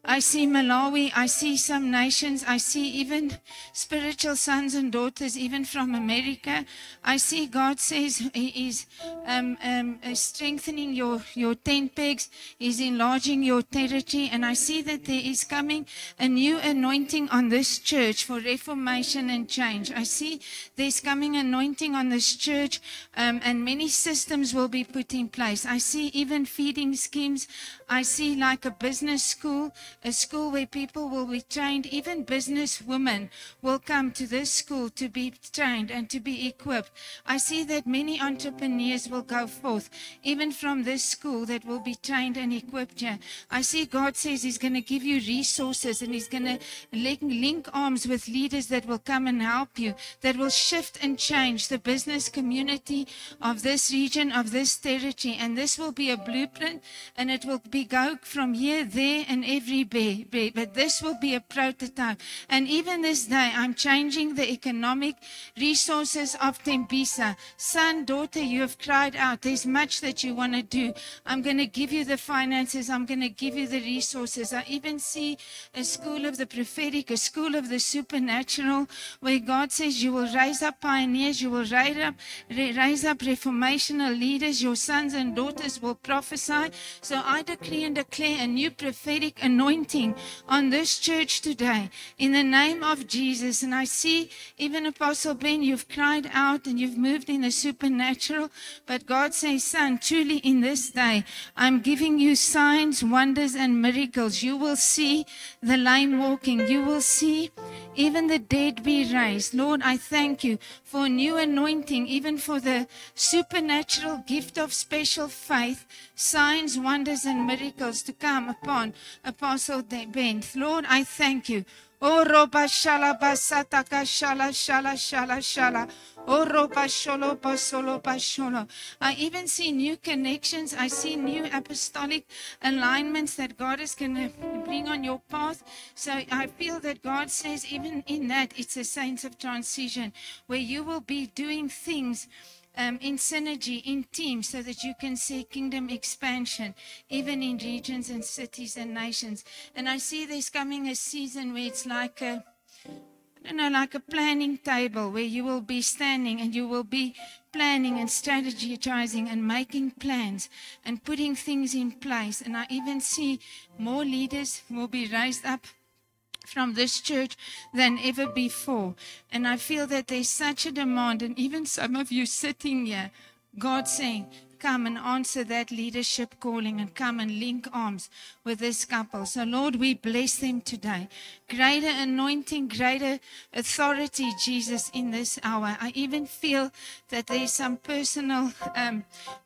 A: I see Malawi, I see some nations, I see even spiritual sons and daughters, even from America. I see God says He is strengthening your tent pegs, He's enlarging your territory, and I see that there is coming a new anointing on this church for reformation and change. I see there's coming anointing on this church, and many systems will be put in place. I see even feeding schemes. I see like a business school, a school where people will be trained. Even business women will come to this school to be trained and to be equipped. I see that many entrepreneurs will go forth, even from this school, that will be trained and equipped here. I see God says He's going to give you resources, and He's going to link arms with leaders that will come and help you, that will shift and change the business community of this region, of this territory. And this will be a blueprint, and it will go from here, there, and everywhere. But this will be a prototype. And even this day, I'm changing the economic resources of Tembisa. Son, daughter, you have cried out. There's much that you want to do. I'm going to give you the finances. I'm going to give you the resources. I even see a school of the prophetic, a school of the supernatural, where God says you will raise up pioneers, you will raise up reformational leaders. Your sons and daughters will prophesy. So I decree and declare a new prophetic anointing on this church today in the name of Jesus. And I see even Apostle Ben, you've cried out and you've moved in the supernatural, but God says, son, truly in this day I'm giving you signs, wonders, and miracles. You will see the lame walking. You will see even the dead be raised. Lord, I thank you for a new anointing, even for the supernatural gift of special faith, signs, wonders, and miracles to come upon Apostle Ben. Lord, I thank you Oh, roba shala basata kashala shala shala shala. Oh, roba sholo basolo basholo. I even see new connections. I see new apostolic alignments that God is going to bring on your path. So I feel that God says, even in that, it's a sense of transition where you will be doing things in synergy, in teams, so that you can see kingdom expansion, even in regions and cities and nations. And I see there's coming a season where it's like like a planning table where you will be standing and you will be planning and strategizing and making plans and putting things in place. And I even see more leaders will be raised up from this church than ever before. And I feel that there's such a demand, and even some of you sitting here, God saying, come and answer that leadership calling and come and link arms with this couple. So Lord, we bless them today. Greater anointing, greater authority, Jesus, in this hour. I even feel that there's some personal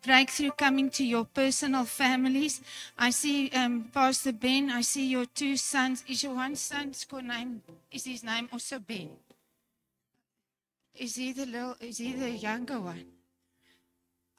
A: breakthrough coming to your personal families. I see Pastor Ben, I see your two sons. Is your one son's name, is his name also Ben? Is he the younger one?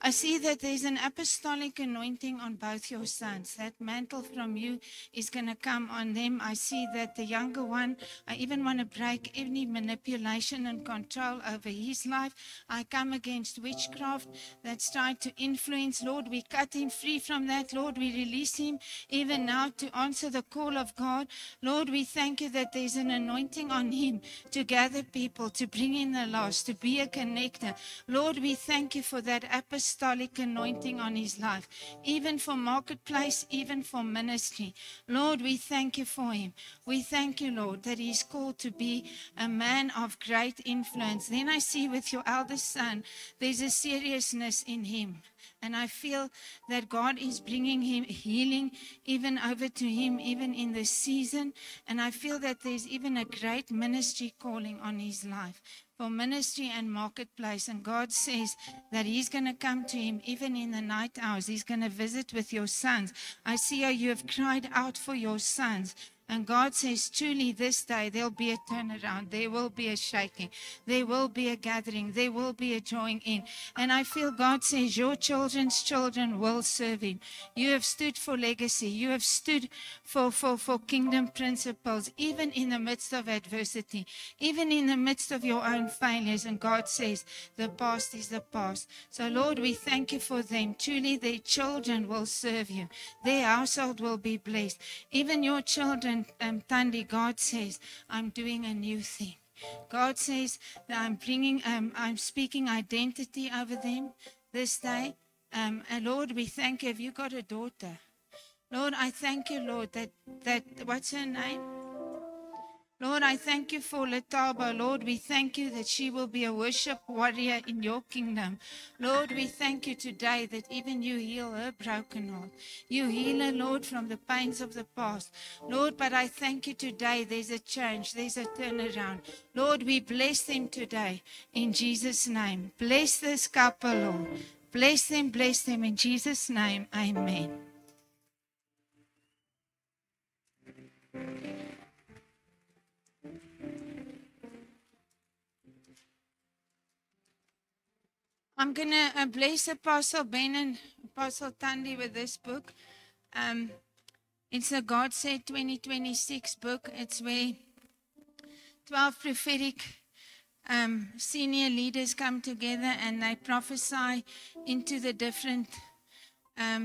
A: I see that there's an apostolic anointing on both your sons. That mantle from you is going to come on them. I see that the younger one, I even want to break any manipulation and control over his life. I come against witchcraft that's tried to influence. Lord, we cut him free from that. Lord, we release him even now to answer the call of God. Lord, we thank you that there's an anointing on him to gather people, to bring in the lost, to be a connector. Lord, we thank you for that apostolic anointing on his life, even for marketplace, even for ministry. Lord, we thank you for him. We thank you, Lord, that he's called to be a man of great influence. Then I see with your eldest son, there's a seriousness in him. And I feel that God is bringing him healing even over to him, even in this season. And I feel that there's even a great ministry calling on his life for ministry and marketplace. And God says that he's going to come to him even in the night hours. He's going to visit with your sons. I see how you have cried out for your sons. And God says, truly this day there'll be a turnaround. There will be a shaking. There will be a gathering. There will be a drawing in. And I feel God says, your children's children will serve him. You have stood for legacy. You have stood for kingdom principles, even in the midst of adversity, even in the midst of your own failures. And God says, the past is the past. So Lord, we thank you for them. Truly their children will serve you. Their household will be blessed. Even your children, Thandi, God says, I'm doing a new thing. God says that I'm speaking identity over them this day. And Lord, we thank you. Have you got a daughter? Lord, I thank you, Lord, that what's her name? Lord, I thank you for Letaba. Lord, we thank you that she will be a worship warrior in your kingdom. Lord, we thank you today that even you heal her broken heart. You heal her, Lord, from the pains of the past. Lord, but I thank you today there's a change, there's a turnaround. Lord, we bless them today in Jesus' name. Bless this couple, Lord. Bless them in Jesus' name. Amen. I'm going to bless Apostle Ben and Apostle Thandi with this book. It's a God Said 2026 book. It's where 12 prophetic senior leaders come together and they prophesy into the different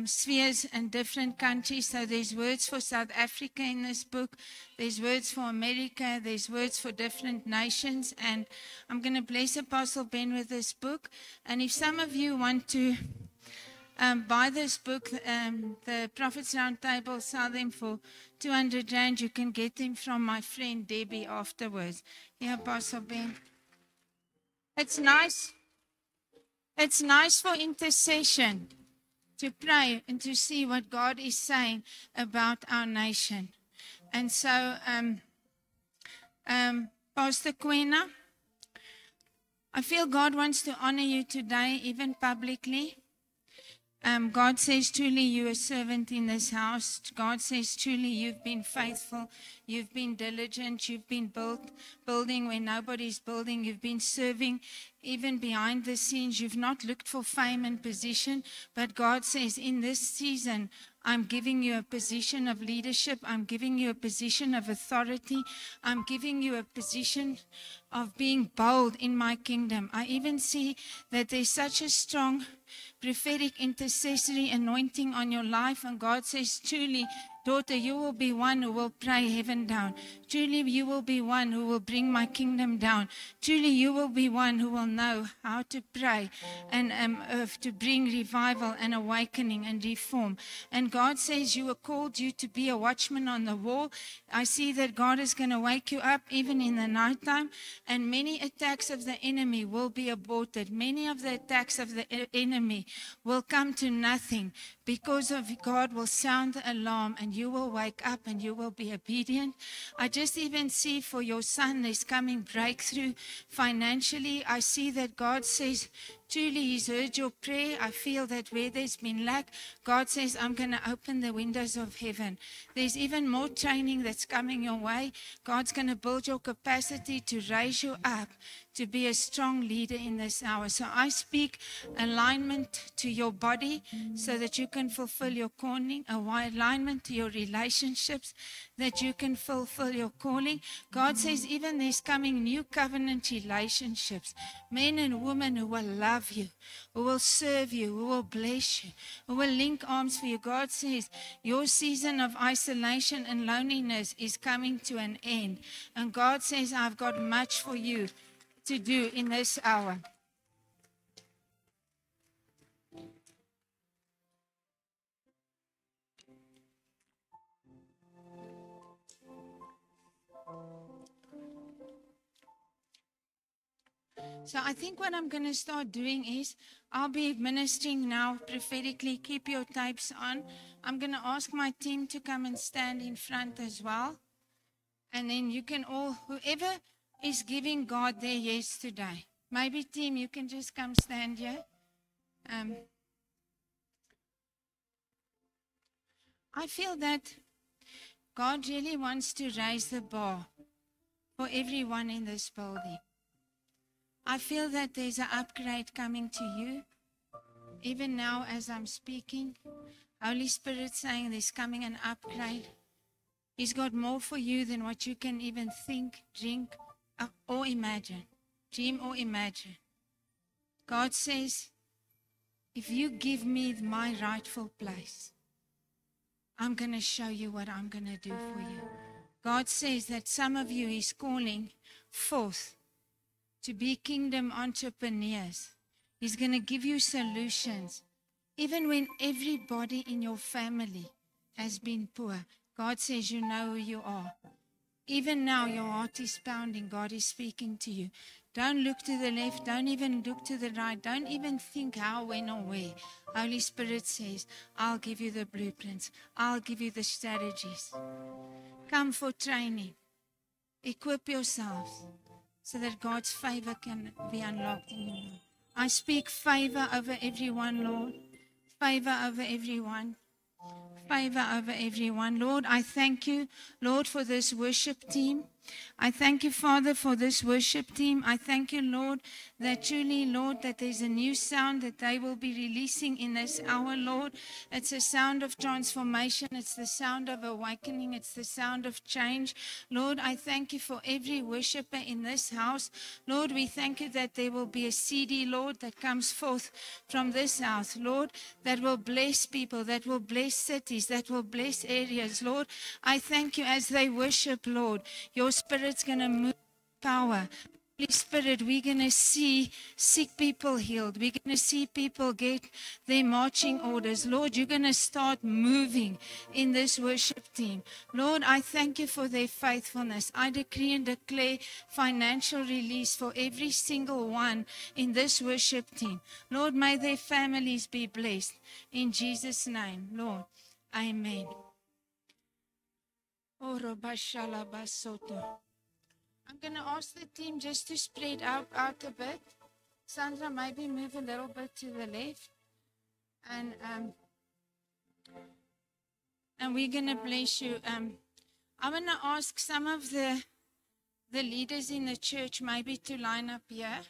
A: spheres and different countries. So there's words for South Africa in this book. There's words for America. There's words for different nations. And I'm going to bless Apostle Ben with this book. And if some of you want to buy this book, the Prophets Round Table sell them for 200 Rand. You can get them from my friend Debbie afterwards. Yeah, Apostle Ben. It's nice. It's nice for intercession, to pray and to see what God is saying about our nation. And so, Pastor Kwena, I feel God wants to honor you today, even publicly. God says, truly, you're a servant in this house. God says, truly, you've been faithful. You've been diligent. You've been building when nobody's building. You've been serving even behind the scenes. You've not looked for fame and position. But God says, in this season, I'm giving you a position of leadership. I'm giving you a position of authority. I'm giving you a position of being bold in my kingdom. I even see that there's such a strong prophetic intercessory anointing on your life. And God says, truly, daughter, you will be one who will pray heaven down. Truly, you will be one who will bring my kingdom down. Truly, you will be one who will know how to pray and to bring revival and awakening and reform. And God says you are called you to be a watchman on the wall. I see that God is going to wake you up even in the nighttime, and many attacks of the enemy will be aborted. Many of the attacks of the enemy will come to nothing because of God will sound the alarm and you will wake up and you will be obedient. I just even see for your son there's coming breakthrough financially. I see that God says, truly, He's heard your prayer. I feel that where there's been lack, God says, I'm going to open the windows of heaven. There's even more training that's coming your way. God's going to build your capacity to raise you up to be a strong leader in this hour. So I speak alignment to your body so that you can fulfill your calling, alignment to your relationships that you can fulfill your calling. God says even there's coming new covenant relationships, men and women who will love you, who will serve you, who will bless you, who will link arms for you. God says your season of isolation and loneliness is coming to an end. And God says, I've got much for you to do in this hour. So I think what I'm going to start doing is I'll be ministering now prophetically. Keep your tapes on. I'm going to ask my team to come and stand in front as well. And then you can all, whoever is giving God their yes today. Maybe team, you can just come stand here. I feel that God really wants to raise the bar for everyone in this building. I feel that there's an upgrade coming to you. Even now as I'm speaking, Holy Spirit saying there's coming an upgrade. He's got more for you than what you can even think, drink, or imagine. Dream or imagine. God says, if you give me my rightful place, I'm going to show you what I'm going to do for you. God says that some of you He's calling forth to be kingdom entrepreneurs. He's going to give you solutions. Even when everybody in your family has been poor, God says you know who you are. Even now your heart is pounding. God is speaking to you. Don't look to the left. Don't even look to the right. Don't even think how, when, or where. Holy Spirit says, I'll give you the blueprints. I'll give you the strategies. Come for training. Equip yourselves so that God's favor can be unlocked in your life. I speak favor over everyone, Lord. Favor over everyone. Favor over everyone. Lord, I thank you, Lord, for this worship team. I thank you, Father, for this worship team. I thank you, Lord, that truly, Lord, that there's a new sound that they will be releasing in this hour, Lord. It's a sound of transformation. It's the sound of awakening. It's the sound of change. Lord, I thank you for every worshiper in this house. Lord, we thank you that there will be a CD, Lord, that comes forth from this house, Lord, that will bless people, that will bless cities, that will bless areas, Lord. I thank you as they worship, Lord. Your Spirit's going to move power. Holy Spirit, we're going to see sick people healed. We're going to see people get their marching orders. Lord, you're going to start moving in this worship team. Lord, I thank you for their faithfulness. I decree and declare financial release for every single one in this worship team. Lord, may their families be blessed. In Jesus' name, Lord. Amen. I'm going to ask the team just to spread out a bit. Sandra, maybe move a little bit to the left. And we're going to bless you. I want to ask some of the leaders in the church maybe to line up here.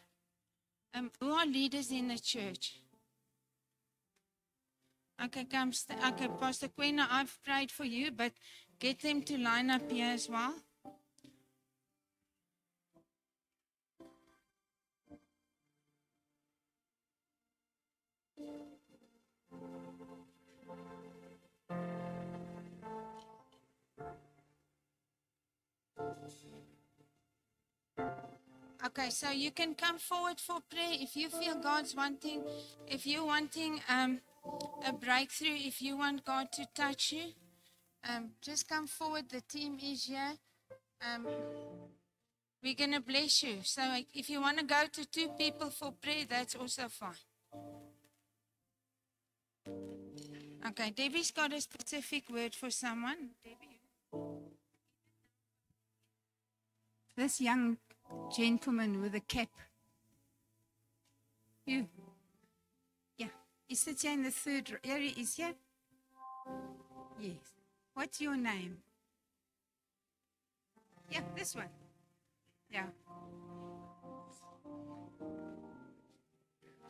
A: Who are leaders in the church? Okay, okay, Pastor Quena, I've prayed for you, but get them to line up here as well. Okay, so you can come forward for prayer if you feel God's wanting, if you're wanting a breakthrough, if you want God to touch you, just come forward. The team is here. We're going to bless you. So if you want to go to 2 people for prayer, that's also fine. Okay, Debbie's got a specific word for someone. Debbie.
B: This young gentleman with a cap. You. Yeah. He sits here in the 3rd row. Here he is here. Yes. What's your name? Yeah, this one. Yeah.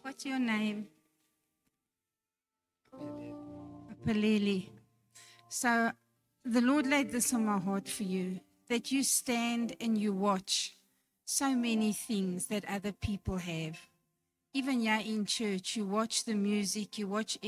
B: What's your name? Paleli. So the Lord laid this on my heart for you, that you stand and you watch so many things that other people have. Even here in church, you watch the music, you watch